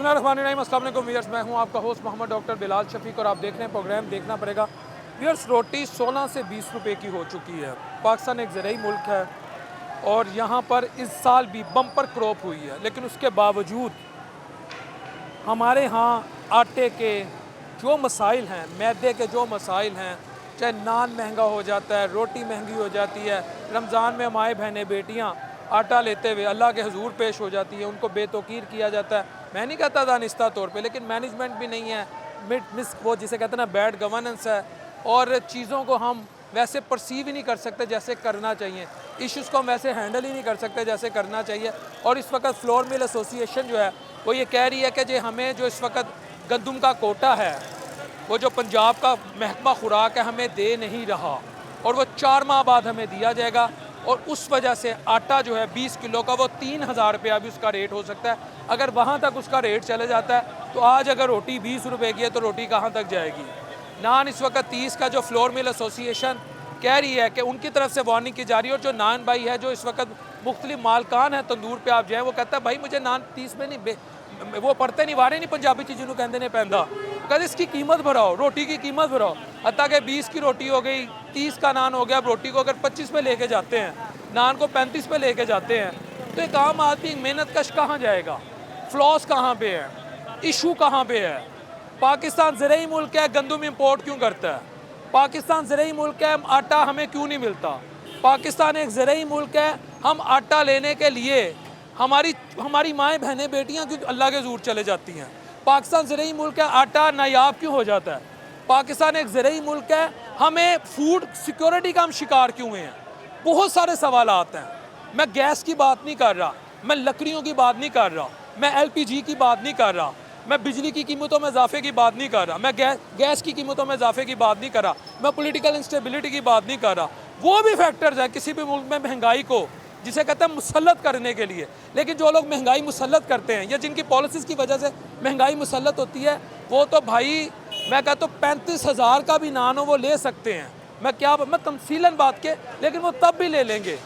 बिस्मिल्लाहिर्रहमानिर्रहीम, अस्सलाम वालेकुम व्यूअर्स। मैं हूं आपका होस्ट मोहम्मद डॉक्टर बिलाल शफीक और आप देख रहे हैं प्रोग्राम देखना पड़ेगा। व्यूअर्स, रोटी 16 से 20 रुपए की हो चुकी है। पाकिस्तान एक ज़राई मुल्क है और यहाँ पर इस साल भी बम्पर क्रॉप हुई है, लेकिन उसके बावजूद हमारे यहाँ आटे के जो मसाइल हैं, मैदे के जो मसाइल हैं, चाहे नान महंगा हो जाता है, रोटी महंगी हो जाती है, रमज़ान में माएँ बहनें बेटियाँ आटा लेते हुए अल्लाह के हुजूर पेश हो जाती है, उनको बेतौकीर किया जाता है। मैं नहीं कहता दानिस्ता तौर पे, लेकिन मैनेजमेंट भी नहीं है, मिस वो जिसे कहते हैं ना बैड गवर्नेंस है, और चीज़ों को हम वैसे परसीव ही नहीं कर सकते जैसे करना चाहिए, इश्यूज़ को हम वैसे हैंडल ही नहीं कर सकते जैसे करना चाहिए। और इस वक्त फ्लोर मिल एसोसिएशन जो है वो ये कह रही है कि जो हमें जो इस वक्त गंदम का कोटा है, वो जो पंजाब का महकमा खुराक है हमें दे नहीं रहा, और वो 4 माह बाद हमें दिया जाएगा। और उस वजह से आटा जो है 20 किलो का वो 3000 रुपया भी उसका रेट हो सकता है। अगर वहाँ तक उसका रेट चले जाता है तो आज अगर रोटी 20 रुपए की है तो रोटी कहाँ तक जाएगी। नान इस वक्त 30 का जो फ्लोर मिल एसोसिएशन कह रही है कि उनकी तरफ से वार्निंग की जा रही है, और जो नान भाई है जो इस वक्त मुख्तलिफ मालकान है तंदूर पे आप जाएँ, वो कहता है भाई मुझे नान 30 में नहीं, वो पढ़ते नहीं वारे नहीं पंजाबी चीज़ जिन्होंने कहते ने पहनता, कहते इसकी कीमत बढ़ाओ, रोटी की कीमत बढ़ाओ। हत्ता कि 20 की रोटी हो गई, 30 का नान हो गया। अब रोटी को अगर 25 पे लेके जाते हैं, नान को 35 पे लेके जाते हैं, तो एक आम आदमी मेहनत कश कहाँ जाएगा? फ्लॉस कहाँ पे है? इशू कहाँ पे है? पाकिस्तान ज़राई मुल्क है, गंदम इंपोर्ट क्यों करता है? पाकिस्तान ज़राई मुल्क है, आटा हमें क्यों नहीं मिलता? पाकिस्तान एक ज़राई मुल्क है, हम आटा लेने के लिए हमारी माएँ बहनें बेटियाँ क्यों अल्लाह के ज़ूर चले जाती हैं? पाकिस्तान ज़राई मुल्क है, आटा नायाब क्यों हो जाता है? पाकिस्तान एक ज़राई मुल्क है, हमें फूड सिक्योरिटी का हम शिकार क्यों हुए हैं? बहुत सारे सवाल आते हैं। मैं गैस की बात नहीं कर रहा, मैं लकड़ियों की बात नहीं कर रहा, मैं LPG की बात नहीं कर रहा, मैं बिजली की कीमतों में इजाफे की बात नहीं कर रहा, मैं गैस की कीमतों में इजाफे की बात नहीं कर रहा, मैं पॉलिटिकल इंस्टेबिलिटी की बात नहीं कर रहा। वो भी फैक्टर्स हैं किसी भी मुल्क में महंगाई को जिसे कहते हैं मुसल्लत करने के लिए। लेकिन जो लोग महंगाई मुसल्लत करते हैं या जिनकी पॉलिसीज़ की वजह से महंगाई मुसल्लत होती है, वो तो भाई मैं कहता हूँ 35,000 का भी नान हो वो ले सकते हैं। मैं तमसीलन बात के, लेकिन वो तब भी ले लेंगे।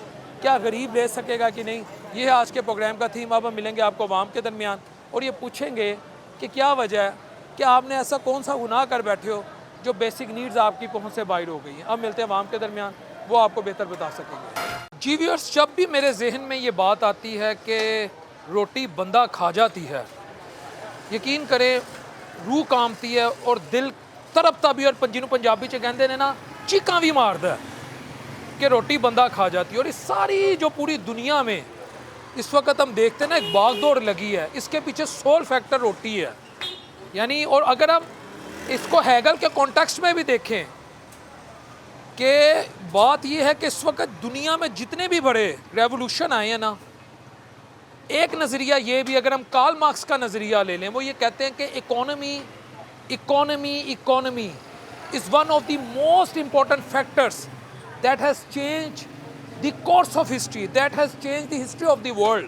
क्या गरीब ले सकेगा कि नहीं? ये है आज के प्रोग्राम का थीम। अब हम मिलेंगे आपको अवाम के दरमियान और ये पूछेंगे कि क्या वजह है कि आपने ऐसा कौन सा गुनाह कर बैठे हो जो बेसिक नीड्स आपकी पहुँच से बाहर हो गई हैं। अब मिलते हैं अवाम के दरमियान, वो आपको बेहतर बता सकेंगे। जी व्यूअर्स, जब भी मेरे जहन में ये बात आती है कि रोटी बंदा खा जाती है, यकीन करें रूह कामती है और दिल तरपता भी, और जिन्होंने पंजाबी च कहते हैं ना चीकां भी मारदा है कि रोटी बंदा खा जाती है। और इस सारी जो पूरी दुनिया में इस वक्त हम देखते हैं ना एक भागदौड़ लगी है, इसके पीछे सोल फैक्टर रोटी है। यानी और अगर हम इसको हैगल के कॉन्टेक्स्ट में भी देखें कि बात यह है कि इस वक्त दुनिया में जितने भी बड़े रेवोल्यूशन आए हैं ना, एक नज़रिया ये भी अगर हम कार्ल मार्क्स का नज़रिया ले लें, वो ये कहते हैं कि economy is one of the most important factors that has changed the course of history, that has changed the history of the world.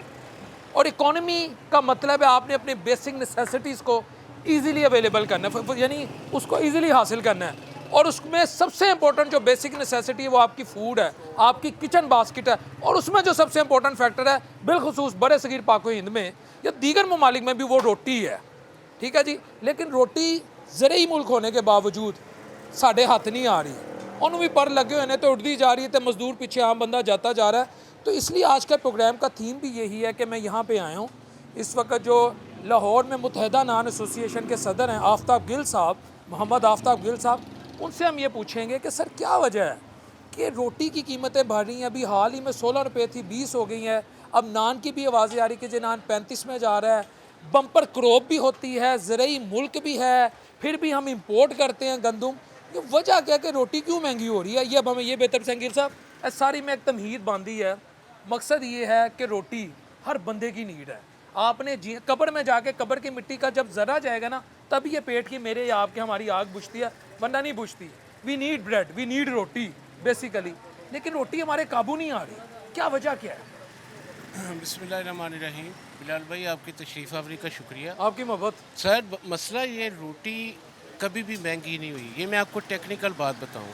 और इकोनॉमी का मतलब है आपने अपने बेसिक नेसेसिटीज़ को ईज़िली अवेलेबल करना है, यानी उसको ईज़िली हासिल करना है। और उसमें सबसे इंपॉर्टेंट जो बेसिक नेसेसिटी है वो आपकी फूड है, आपकी किचन बास्केट है। और उसमें जो सबसे इंपॉर्टेंट फैक्टर है बिलखुसूस बड़े सगीर पाक हिंद में या दीगर ममालिक में भी वो रोटी है। ठीक है जी, लेकिन रोटी ज़राई मुल्क होने के बावजूद साढ़े हाथ नहीं आ रही, उन्होंने भी पर लगे हुए हैं तो उड़ती जा रही है, तो मजदूर पीछे आम बंदा जाता जा रहा है। तो इसलिए आज का प्रोग्राम का थीम भी यही है कि मैं यहाँ पे आया हूँ। इस वक्त जो लाहौर में मुत्तहिदा नान एसोसिएशन के सदर हैं आफ्ताब गिल साहब, मोहम्मद आफ्ताब गिल साहब, उनसे हम ये पूछेंगे कि सर क्या वजह है कि रोटी की कीमतें बढ़ रही हैं। अभी हाल ही में 16 रुपये थी, 20 हो गई हैं। अब नान की भी आवाज़ें आ रही कि जो नान 35 में जा रहा है। बम्पर क्रॉप भी होती है, ज़राई मुल्क भी है, फिर भी हम इंपोर्ट करते हैं गंदम। ये वजह क्या कि रोटी क्यों महंगी हो रही है, ये अब हमें ये बेहतर संगीर साहब इस सारी में एक तमहीद बांधी है। मकसद ये है कि रोटी हर बंदे की नीड है। आपने जी कब्र में जाके कब्र की मिट्टी का जब ज़रा जाएगा ना, तब ये पेट की मेरे या आपके हमारी आग बुझती है, वरना नहीं बुझती। We need bread, we need roti basically, लेकिन रोटी हमारे काबू नहीं आ रही। क्या वजह क्या है? बिस्मिल्लाहिर्रहमानिर्रहीम। बिलाल भाई आपकी तशरीफ़ आवरी का शुक्रिया। आपकी मोहब्बत। सर मसला ये रोटी कभी भी महंगी नहीं हुई। ये मैं आपको टेक्निकल बात बताऊं,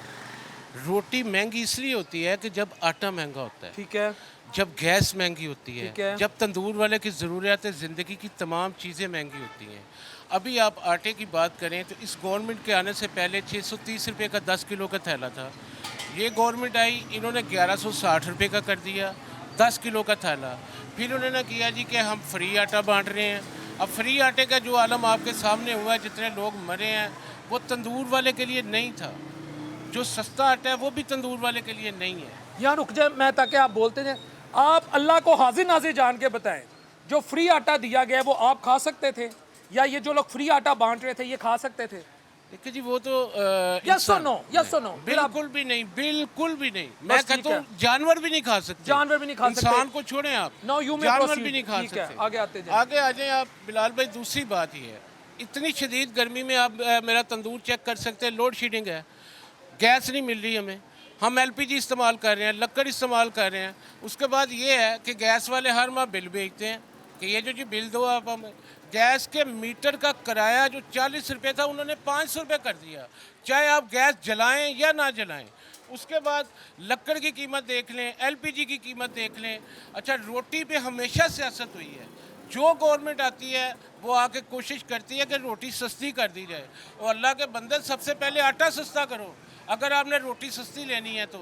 रोटी महंगी इसलिए होती है कि जब आटा महंगा होता है। ठीक है। जब गैस महंगी होती ठीक है, है। जब तंदूर वाले की ज़रूरियात ज़िंदगी की तमाम चीज़ें महंगी होती हैं। अभी आप आटे की बात करें तो इस गवर्नमेंट के आने से पहले 630 रुपए का 10 किलो का थैला था। ये गवर्नमेंट आई, इन्होंने 1160 रुपए का कर दिया 10 किलो का थैला। फिर उन्होंने किया जी कि हम फ्री आटा बांट रहे हैं। अब फ्री आटे का जो आलम आपके सामने हुआ है, जितने लोग मरे हैं, वो तंदूर वाले के लिए नहीं था। जो सस्ता आटा है वो भी तंदूर वाले के लिए नहीं है। यहाँ रुक जाए मैं, ताकि आप बोलते जाए। आप अल्लाह को हाजिर नाजिर जान के बताएं, जो फ्री आटा दिया गया है वो आप खा सकते थे, या ये जो लोग फ्री आटा बांट रहे थे ये खा सकते थे? देखिए जी, वो तो यस और नो, यस और नो। बिल्कुल भी नहीं, बिल्कुल भी नहीं। मैं बस ठीक कहता हूँ जानवर भी नहीं खा सकते। जानवर भी नहीं खा सकते। इंसान को छोड़ें आप, नो यू में जानवर भी नहीं खा ठीक है, सकते। आगे आते जाए। आगे आ जाएं आप बिलाल भाई। दूसरी बात ये है, इतनी शदीद गर्मी में आप मेरा तंदूर चेक कर सकते हैं, लोड शेडिंग है, गैस नहीं मिल रही हमें, हम एलपीजी इस्तेमाल कर रहे हैं, लक्कड़ इस्तेमाल कर रहे हैं। उसके बाद ये है कि गैस वाले हर माह बिल भेजते हैं कि ये जो जी बिल दो आप हमें। गैस के मीटर का किराया जो 40 रुपये था उन्होंने 500 रुपये कर दिया, चाहे आप गैस जलाएं या ना जलाएं। उसके बाद लक्कड़ की कीमत देख लें, एलपीजी की कीमत देख लें। अच्छा, रोटी पे हमेशा सियासत हुई है। जो गवर्नमेंट आती है वो आके कोशिश करती है कि रोटी सस्ती कर दी जाए। और अल्लाह के बंदे, सबसे पहले आटा सस्ता करो अगर आपने रोटी सस्ती लेनी है तो।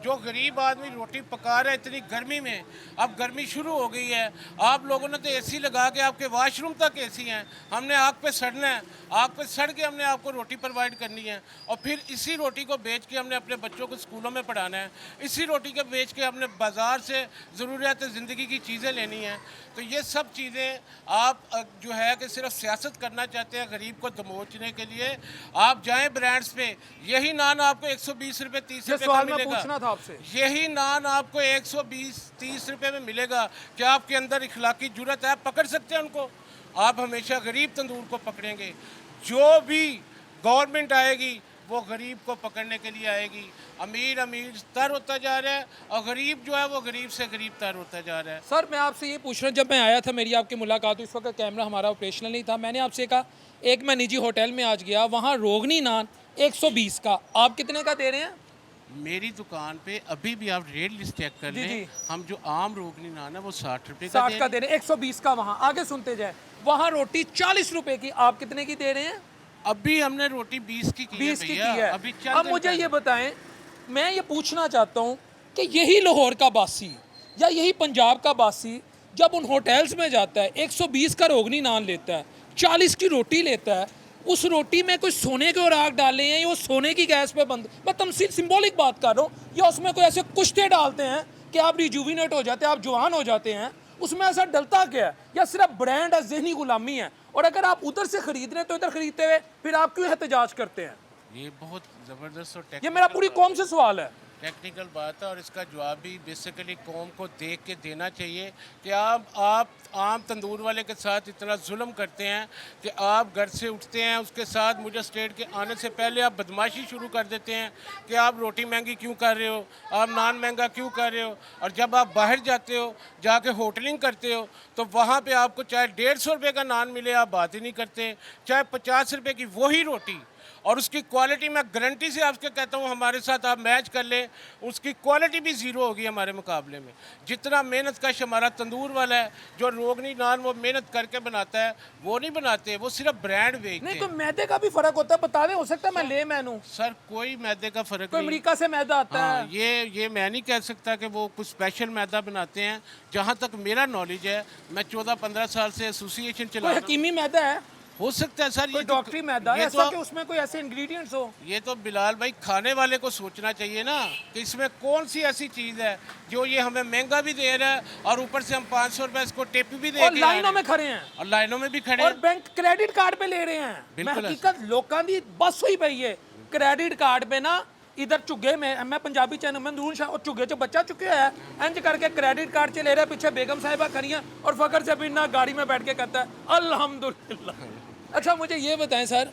जो गरीब आदमी रोटी पका रहा है इतनी गर्मी में, अब गर्मी शुरू हो गई है, आप लोगों ने तो एसी लगा के, आपके वाशरूम तक एसी हैं, हमने आग पे सड़ना है, आग पे सड़ के हमने आपको रोटी प्रोवाइड करनी है। और फिर इसी रोटी को बेच के हमने अपने बच्चों को स्कूलों में पढ़ाना है, इसी रोटी को बेच के हमने बाज़ार से ज़रूरियात ज़िंदगी की चीज़ें लेनी हैं। तो ये सब चीज़ें आप जो है कि सिर्फ सियासत करना चाहते हैं गरीब को दमोचने के लिए। आप जाएं ब्रांड्स पे, यही नान आपको 120 रुपये 30 रुपये का मिलेगा। पूछना था आपसे, यही नान आपको 120-30 रुपये में मिलेगा। क्या आपके अंदर इखलाकी जुर्रत है? आप पकड़ सकते हैं उनको? आप हमेशा गरीब तंदूर को पकड़ेंगे। जो भी गवर्नमेंट आएगी वो गरीब को पकड़ने के लिए आएगी। अमीर अमीर तर होता जा रहा है और गरीब जो है वो गरीब से गरीब तर होता जा रहा है। सर मैं आपसे ये पूछ रहा हूँ, जब मैं आया था, मेरी आपकी मुलाकात हुई, इस वक्त कैमरा हमारा ऑपरेशनल नहीं था, मैंने आपसे कहा, एक मैं निजी होटल में आज गया, वहाँ रोगनी नान 120 का, आप कितने का दे रहे हैं? मेरी दुकान पे अभी भी आप रेट लिस्ट चेक कर जी, लें, हम जो आम रोगनी नान है वो 60 रुपये 60 का दे रहे हैं, 120 का वहाँ। आगे सुनते जाए, वहाँ रोटी 40 रुपए की, आप कितने की दे रहे हैं? अभी हमने रोटी 20 की की 20 की भैया, है। अभी अब मुझे ये बताएं, मैं ये पूछना चाहता हूँ कि यही लाहौर का बासी या यही पंजाब का बासी जब उन होटल्स में जाता है, 120 का रोगनी नान लेता है, 40 की रोटी लेता है, उस रोटी में कोई सोने के राग डाले हैं या वो सोने की गैस पे बंद, मैं तमसील सिंबॉलिक बात कर रहा हूँ, या उसमें कोई ऐसे कुश्ते डालते हैं कि आप रिजुविनेट हो जाते हैं, आप जवान हो जाते हैं, उसमें ऐसा डलता क्या है, या सिर्फ ब्रांड है, जहनी गुलामी है? और अगर आप उधर से खरीद रहे हैं तो इधर खरीदते हुए फिर आप क्यों एहतजाज करते हैं? ये बहुत ज़बरदस्त और ये मेरा पूरी कौम से सवाल है। टेक्निकल बात है और इसका जवाब भी बेसिकली कौम को देख के देना चाहिए कि आप आम तंदूर वाले के साथ इतना जुल्म करते हैं कि आप घर से उठते हैं, उसके साथ मुझे स्टेट के आने से पहले आप बदमाशी शुरू कर देते हैं कि आप रोटी महंगी क्यों कर रहे हो, आप नान महंगा क्यों कर रहे हो। और जब आप बाहर जाते हो, जाके होटलिंग करते हो, तो वहाँ पे आपको चाहे 150 रुपये का नान मिले, आप बात ही नहीं करते, चाहे 50 रुपये की वही रोटी, और उसकी क्वालिटी मैं गारंटी से आपके कहता हूँ, हमारे साथ आप मैच कर लें, उसकी क्वालिटी भी ज़ीरो होगी हमारे मुकाबले में। जितना मेहनत कश हमारा तंदूर वाला है, जो रोगनी नान वो मेहनत करके बनाता है, वो नहीं बनाते, वो सिर्फ ब्रांड बेचते नहीं हैं। तो मैदे का भी फर्क होता है, बता दें, हो सकता है मैं ले मैनू, सर कोई मैदे का फ़र्क कोई नहीं। अमेरिका से मैदा आता हाँ, है। ये मैं नहीं कह सकता कि वो कुछ स्पेशल मैदा बनाते हैं। जहाँ तक मेरा नॉलेज है, मैं 14-15 साल से एसोसिएशन चला कोई रहा हूँ। हकीमी मैदा है, हो सकता है सर, कोई डॉक्टरी मैदा है, ये ऐसा तो कि उसमें कोई ऐसे इंग्रेडिएंट्स हो। ये तो बिलाल भाई खाने वाले को सोचना चाहिए ना कि इसमें कौन सी ऐसी चीज़ है जो ये हमें महंगा भी दे रहा है और ऊपर से हम 500 रुपये इसको टिप भी दे और के लाइनों में खड़े हैं, और लाइनों में भी खड़े और हैं। बैंक क्रेडिट कार्ड पे ले रहे हैं। मैं बिल्कुल हकीकत लोगों की बस हुई पई है क्रेडिट कार्ड पे ना, इधर चुगे में, मैं पंजाबी चैनल में नूर शाह और चुगे च बच्चा चुके है, इंज करके क्रेडिट कार्ड च ले रहे, पीछे बेगम साहिबा खड़ी हैं और फकर से भी ना गाड़ी में बैठ के कहता है अल्हम्दुलिल्लाह। अच्छा मुझे ये बताएं सर,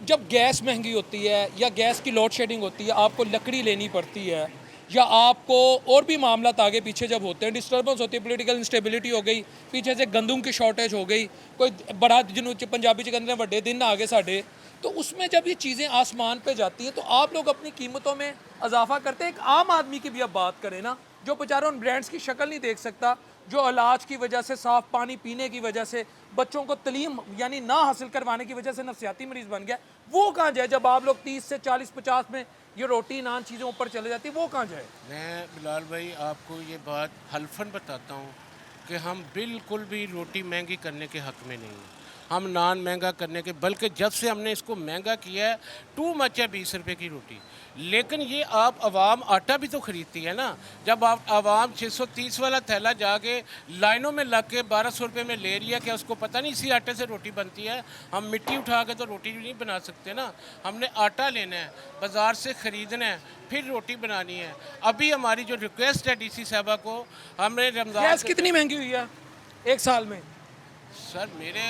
जब गैस महंगी होती है या गैस की लोड शेडिंग होती है, आपको लकड़ी लेनी पड़ती है, या आपको और भी मामला आगे पीछे जब होते हैं, डिस्टर्बेंस होती है, पॉलिटिकल इंस्टेबिलिटी हो गई, पीछे से गंदम की शॉर्टेज हो गई, कोई बड़ा जिन्हों पंजाबी च कहते हैं बड़े दिन आ गए साढ़े, तो उसमें जब ये चीज़ें आसमान पे जाती हैं तो आप लोग अपनी कीमतों में इजाफा करते हैं। एक आम आदमी की भी अब बात करें ना, जो बेचारा उन ब्रांड्स की शक्ल नहीं देख सकता, जो इलाज की वजह से, साफ पानी पीने की वजह से, बच्चों को तलीम यानी ना हासिल करवाने की वजह से नफसियाती मरीज बन गया, वो कहाँ जाए? जब आप लोग 30 से 40-50 में ये रोटी नान चीज़ें ऊपर चले जाती है, वो कहाँ जाए? मैं बिलाल भाई आपको ये बात हल्फन बताता हूँ कि हम बिल्कुल भी रोटी महंगी करने के हक़ में नहीं हैं। हम नान महंगा करने के, बल्कि जब से हमने इसको महंगा किया है, टू मच है 20 रुपए की रोटी। लेकिन ये आप आवाम आटा भी तो ख़रीदती है ना। जब आप आवाम 630 वाला थैला जाके लाइनों में लग के 1200 रुपये में ले रही है, क्या उसको पता नहीं इसी आटे से रोटी बनती है? हम मिट्टी उठा के तो रोटी नहीं बना सकते ना। हमने आटा लेना है, बाज़ार से ख़रीदना है, फिर रोटी बनानी है। अभी हमारी जो रिक्वेस्ट है डीसी साहबा को, हमने रमज़ान गैस कितनी महंगी हुई है एक साल में? सर मेरे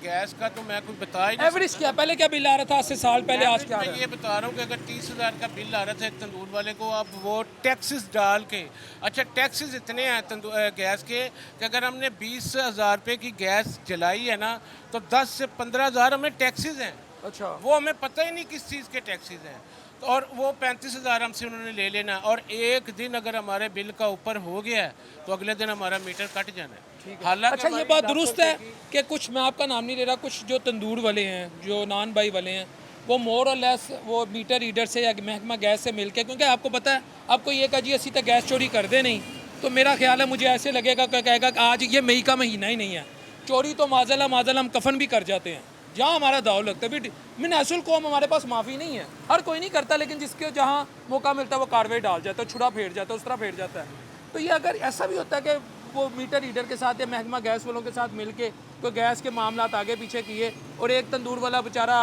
गैस का तो मैं कुछ बता ही नहीं एवरेज क्या, पहले क्या बिल आ रहा था 8 से साल पहले, आज क्या आ मैं रहा है? ये बता रहा हूँ कि अगर 30,000 का बिल आ रहा था एक तंदूर वाले को, अब वो टैक्सेस डाल के, अच्छा टैक्सेस इतने हैं गैस के कि अगर हमने 20,000 रुपये की गैस जलाई है ना, तो 10 से 15,000 हमें टैक्सेस हैं। अच्छा, वो हमें पता ही नहीं किस चीज़ के टैक्सेस हैं। तो और वो 35,000 हमसे उन्होंने ले लेना, और एक दिन अगर हमारे बिल का ऊपर हो गया है तो अगले दिन हमारा मीटर कट जाना है। हालांकि अच्छा, ये हमारी बात लाखों दुरुस्त रुपए है की- कि कुछ, मैं आपका नाम नहीं ले रहा, कुछ जो तंदूर वाले हैं, जो नान भाई वाले हैं, वो मोर और लेस वो मीटर रीडर से या महकमा गैस से मिलके, क्योंकि आपको पता है, आपको ये कहा जी असी तो गैस चोरी कर दे नहीं, तो मेरा ख्याल है मुझे ऐसे लगेगा कि कहेगा कि आज ये मई का महीना ही नहीं है, चोरी तो माजला हम कफन भी कर जाते हैं जहाँ हमारा दाव लगता है। भी मिनासुल कौम हमारे पास माफ़ी नहीं है, हर कोई नहीं करता, लेकिन जिसके जहाँ मौका मिलता है वो कार्रवाई डाल जाता है, छुरा फेर जाता है, उस तरह फेर जाता है। तो ये अगर ऐसा भी होता है कि वो मीटर रीडर के साथ या महकमा गैस वालों के साथ मिलके तो गैस के मामला आगे पीछे किए, और एक तंदूर वाला बेचारा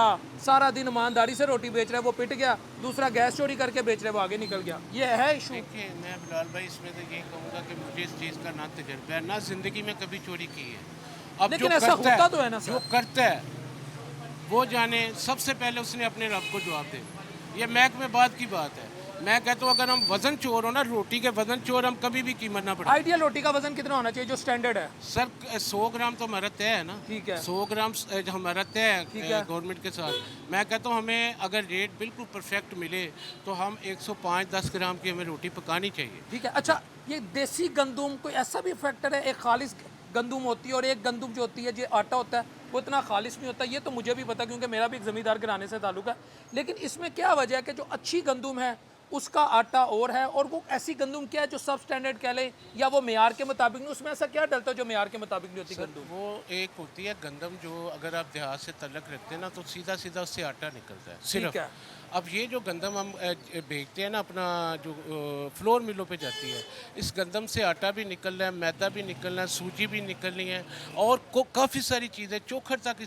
सारा दिन ईमानदारी से रोटी बेच रहा है, वो पिट गया, दूसरा गैस चोरी करके बेच रहा है, वो आगे निकल गया, ये है इशू। देखिए मैं बिलाल भाई इसमें तो ये कहूँगा कि मुझे इस चीज़ का ना तजर्बा है, ना ज़िंदगी में कभी चोरी की है। अब लेकिन जो ऐसा करता होता तो है ना जो सर। करता है वो जाने, सबसे पहले उसने अपने रब को जवाब दे। ये महकमे बात की बात है। मैं कहता हूँ अगर हम वज़न चोर हो ना, रोटी के वज़न चोर, हम कभी भी कीमत ना बढ़ाएं। आइडियल रोटी का वजन कितना होना चाहिए जो स्टैंडर्ड है? सर 100 ग्राम तो हमारा तय है ना। ठीक है। 100 ग्राम हमारा तय ठीक है है। गवर्नमेंट के साथ। मैं कहता हूँ हमें अगर रेट बिल्कुल परफेक्ट मिले तो हम 105-10 ग्राम की हमें रोटी पकानी चाहिए। ठीक है। अच्छा, ये देसी गंदुम कोई ऐसा भी फैक्टर है? एक खालिश गंदुम होती है और एक गंदुम जो होती है जो आटा होता है वो इतना खालिश नहीं होता, ये तो मुझे भी पता क्योंकि मेरा भी एक ज़मींदार घराने से ताल्लुक है। लेकिन इसमें क्या वजह है कि जो अच्छी गंदुम है उसका आटा और है, और वो ऐसी गंदुम क्या है जो सब स्टैंडर्ड कह लें या वो मेयार के मुताबिक नहीं, उसमें ऐसा क्या डलता है जो मेयार के मुताबिक नहीं होती गंदुम? वो एक होती है गंदम, जो अगर आप देहात से तल्लक रखते हैं ना तो सीधा सीधा उससे आटा निकलता है सिर्फ। ठीक है। अब ये जो गंदम हम बेचते हैं ना, अपना जो फ्लोर मिलों पे जाती है, इस गंदम से आटा भी निकलना है, मैदा भी निकलना है, सूजी भी निकलनी है, और काफ़ी सारी चीज़ें, चोखर तक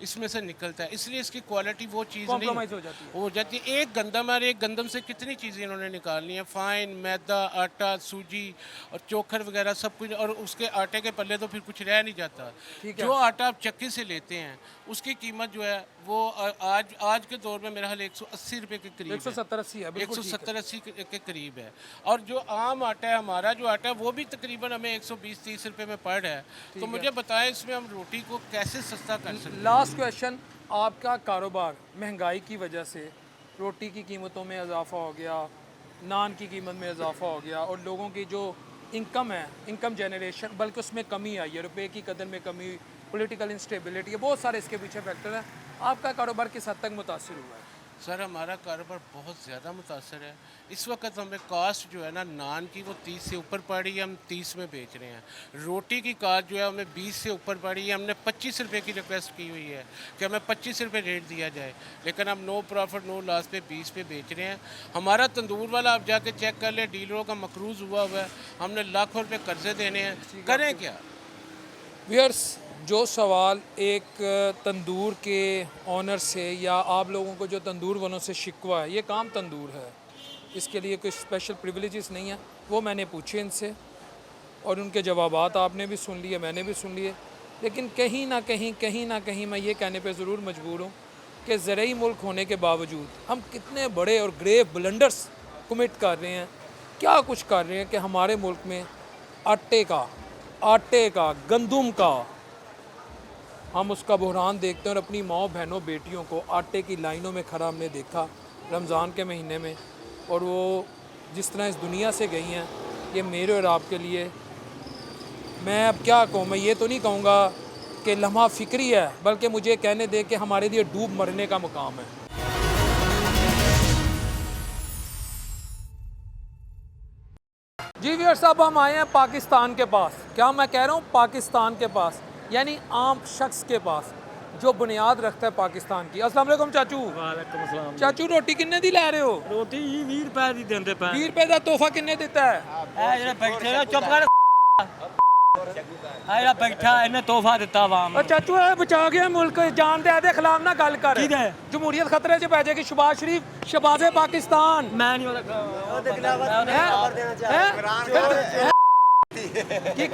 इसमें से निकलता है। इसलिए इसकी क्वालिटी वो चीज़ नहीं कॉम्प्रोमाइज़ हो जाती है। हो जाती है। एक गंदम है, एक गंदम से कितनी चीज़ें इन्होंने निकालनी है, फाइन, मैदा, आटा, सूजी और चोखर वगैरह सब कुछ, और उसके आटे के पल्ले तो फिर कुछ रह नहीं जाता। ठीक है। जो आटा आप चक्की से लेते हैं उसकी कीमत जो है वो आज के दौर में मेरा हाल 180 रुपये के करीब है। 170-80 है, बिल्कुल ठीक है। 170-80 के करीब है। और जो आम आटा है, हमारा जो आटा है वो भी तकरीबन हमें 120-30 रुपये में पड़ है। तो मुझे बताएं इसमें हम रोटी को कैसे सस्ता कर सकते हैं? लास्ट क्वेश्चन, आपका कारोबार महंगाई की वजह से रोटी की कीमतों में इजाफा हो गया, नान की कीमत में इजाफा हो गया, और लोगों की जो इनकम है, इनकम जनरेशन, बल्कि उसमें कमी आई है, रुपए की कदर में कमी, पॉलिटिकल इंस्टेबिलिटी है, बहुत सारे इसके पीछे फैक्टर है। आपका कारोबार किस हद तक मुतासिर हुआ है? सर हमारा कारोबार बहुत ज़्यादा मुतासर है। इस वक्त हमें कास्ट जो है ना नान की, वो 30 से ऊपर पड़ी है, हम 30 में बेच रहे हैं। रोटी की कास्ट जो है हमें 20 से ऊपर पड़ी है, हमने 25 रुपये की रिक्वेस्ट की हुई है कि हमें 25 रुपये रेट दिया जाए, लेकिन हम नो प्रॉफिट नो लॉस पे 20 पे बेच रहे हैं। हमारा तंदूर वाला आप जाके चेक कर ले, डीलरों का मकरूज़ हुआ है, हमने लाखों रुपये कर्जे देने हैं, करें क्या? व्यूअर्स, जो सवाल एक तंदूर के ऑनर से या आप लोगों को जो तंदूर वालों से शिकवा है, ये काम तंदूर है, इसके लिए कोई स्पेशल प्रिविलेजेस नहीं है, वो मैंने पूछे इनसे और उनके जवाबात आपने भी सुन लिए, मैंने भी सुन लिए। लेकिन कहीं ना कहीं मैं ये कहने पे ज़रूर मजबूर हूँ कि ज़रूरी मुल्क होने के बावजूद हम कितने बड़े और ग्रेव ब्लंडर्स कमिट कर रहे हैं, क्या कुछ कर रहे हैं कि हमारे मुल्क में आटे का गंदुम का हम उसका बहरान देखते हैं, और अपनी माओ बहनों बेटियों को आटे की लाइनों में खड़ा हमने देखा रमज़ान के महीने में, और वो जिस तरह इस दुनिया से गई हैं ये मेरे और आपके लिए। मैं अब क्या कहूँ, मैं ये तो नहीं कहूँगा कि लम्हा फ़िक्री है, बल्कि मुझे कहने दे कि हमारे लिए डूब मरने का मुकाम है। जी व्यूअर्स, अब हम आए हैं पाकिस्तान के पास। क्या मैं कह रहा हूँ, पाकिस्तान के पास, यानी आम शख्स के पास जो बुनियाद रखता है पाकिस्तान की। अस्सलाम वालेकुम चाचू। वालेकुम सलाम। चाचू रोटी किन्ने दी लै रहे हो? रोटी 20 रुपए ਦੀ ਦਿੰਦੇ ਪਏ 20 रुपए का तोहफा किन्ने दिता है? ਇਹ ਜਿਹੜੇ ਬੈਠੇ ਨੇ ਚੁੱਪ ਕਰ ਆ ਜਿਹੜਾ ਬੈਠਾ ਇਹਨੇ ਤੋਹਫਾ ਦਿੱਤਾ ਆਵਾਮ और चाचू है बचा गया मुल्क, जान दे दे खिलाफ ना गल कर। किहदे? जमहूरियत खतरे च पै जाएगी। शहबाज शरीफ शहबाज़े पाकिस्तान ਮੈਂ ਨਹੀਂ ਉਹਦੇ की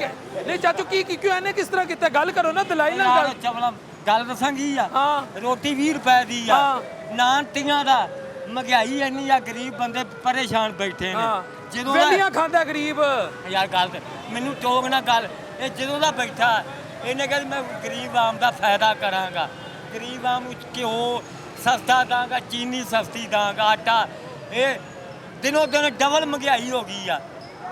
नहीं चाचू की क्यों इन्हें किस तरह किया? गल करो ना, दलाई ना गल। ਚਵਲਾ ਗੱਲ ਦੱਸਾਂਗੀ ਆ हाँ ਰੋਟੀ 20 ਰੁਪਏ ਦੀ ਆ ਹਾਂ। ਨਾਨ ਤੀਆਂ ਦਾ ਮਹਿੰਗਾਈ ਇੰਨੀ ਆ ਗਰੀਬ ਬੰਦੇ ਪਰੇਸ਼ਾਨ ਬੈਠੇ ਨੇ हाँ ਜਦੋਂ वेलियां खांदा गरीब। ਯਾਰ ਗੱਲ ਤੇ ਮੈਨੂੰ ਟੋਕ ਨਾ ਗੱਲ ਇਹ ਜਦੋਂ ਦਾ ਬੈਠਾ ਇਹਨੇ ਕਹਿੰਦਾ ਮੈਂ ਗਰੀਬ ਆਮ ਦਾ ਫਾਇਦਾ ਕਰਾਂਗਾ, ਗਰੀਬ ਆਮ ਨੂੰ ਘਿਓ ਸਸਤਾ ਦਾਂਗਾ, ਚੀਨੀ ਸਸਤੀ ਦਾਂਗਾ, ਆਟਾ ਇਹ ਦਿਨੋਂ ਦਿਨ ਡਬਲ ਮਹਿੰਗਾਈ ਹੋ ਗਈ ਆ।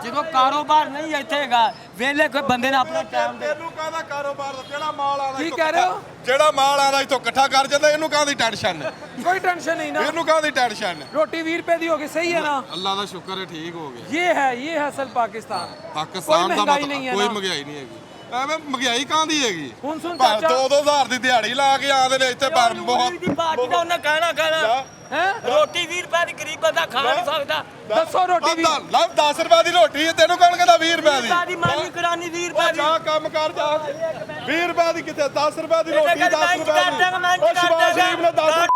ਜਦੋਂ ਕਾਰੋਬਾਰ ਨਹੀਂ ਇੱਥੇ ਹੈਗਾ ਵੇਲੇ ਕੋਈ ਬੰਦੇ ਨੇ ਆਪਣਾ ਟਾਈਮ ਦੇ ਇਹਨੂੰ ਕਾਹਦਾ ਕਾਰੋਬਾਰ ਦਾ? ਜਿਹੜਾ ਮਾਲ ਆਦਾ की कह रहे हो? ਜਿਹੜਾ ਮਾਲ ਆਦਾ ਇਥੋਂ ਇਕੱਠਾ ਕਰ ਜਾਂਦਾ ਇਹਨੂੰ ਕਾਹਦੀ ਟੈਨਸ਼ਨ? कोई टेंशन नहीं ना। ਇਹਨੂੰ ਕਾਹਦੀ ਟੈਨਸ਼ਨ? रोटी 20 रुपए दी होगी, सही है ना? ਅੱਲਾ ਦਾ ਸ਼ੁਕਰ ਹੈ ਠੀਕ ਹੋ ਗਿਆ। ये है असल पाकिस्तान। ਪਾਕਿਸਤਾਨ ਦਾ महंगाई नहीं है ਕੋਈ ना। ਮਹਿੰਗਾਈ ਨਹੀਂ ਹੈਗੀ। ਐਵੇਂ ਮਹਿੰਗਾਈ ਕਾਹਦੀ ਹੈਗੀ? ਹੁਣ ਸੁਣ ਭਾਵੇਂ ਚਾਚਾ। 2-2000 ਦੀ ਦਿਹਾੜੀ ਲਾ ਕੇ ਆਉਂਦੇ ਨੇ ਇੱਥੇ ਪਰ ਬਹੁਤ ਦੀ ਬਾਟੀ ਦਾ ਉਹਨੇ ਕਹਿਣਾ हैं ਰੋਟੀ 20 ਰੁਪਏ ਦੀ ਗਰੀਬ ਬੰਦਾ ਖਾ ਨਹੀਂ ਸਕਦਾ। दसो रोटी भी। ਲੱਭ 10 ਰੁਪਏ ਦੀ ਰੋਟੀ ਹੈ ਤੈਨੂੰ ਕੌਣ ਕਹਿੰਦਾ 20 ਰੁਪਏ ਦੀ? ਦੀ ਮਾਨੀ ਕਰਾਨੀ 20 ਰੁਪਏ ਦੀ ਜਾ ਕੰਮ ਕਰ ਜਾ। 20 ਰੁਪਏ ਦੀ ਕਿੱਥੇ? 10 ਰੁਪਏ ਦੀ ਰੋਟੀ 10 ਰੁਪਏ ਦੀ। ਉਹ ਸ਼ਬਾਜ਼ ਸ਼ਰੀਫ ਨੇ 10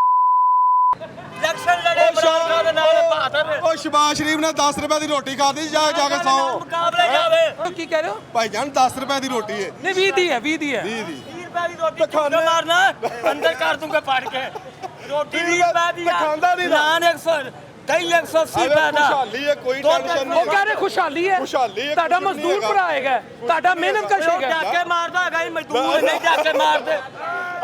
ਇਲੈਕਸ਼ਨ ਲੜੇ ਬਰਾਬਰ ਦੇ ਨਾਲ ਬਹਾਦਰ ਉਹ ਸ਼ਬਾਜ਼ ਸ਼ਰੀਫ ਨੇ 10 ਰੁਪਏ ਦੀ ਰੋਟੀ ਖਾਦੀ। ਜਾ ਕੇ ਸੌ। ਮੁਕਾਬਲੇ ਜਾਵੇ की कह रहे हो? ਭਾਈ ਜਾਨ 10 ਰੁਪਏ ਦੀ ਰੋਟੀ ਹੈ। नहीं 20 दी है 20 दी है। 20 ਦੀ 20 ਰੁਪਏ ਦੀ ਰੋਟੀ ਚੁੱਕਾ ਮਾਰਨਾ ਅੰਦਰ ਕਰ ਦੂੰਗਾ ਪਾੜ ਕੇ। ਰੋਟੀ 20 ਰੁਪਏ ਦੀ ਆ। ਖਾਂਦਾ ਨਹੀਂ ਨਾ। ਨਾਨ 100 ਦਹੀਂ 180 ਰੁਪਏ ਦਾ। ਖੁਸ਼ਹਾਲੀ ਹੈ, ਕੋਈ ਟੈਨਸ਼ਨ वो ਨਹੀਂ। कह रहे खुशहाली है। खुशहाली है, ताड़ा कुछ नहीं मजदूर हैगा। भरा हैगा, ताड़ा मेहनत कश ਉਹ हैगा। ਡਾਕੇ ਮਾਰਦਾ ਹੈਗਾ ਹੀ ਮਜ਼ਦੂਰ ਨਹੀਂ ਡਾਕੇ ਮਾਰਦੇ।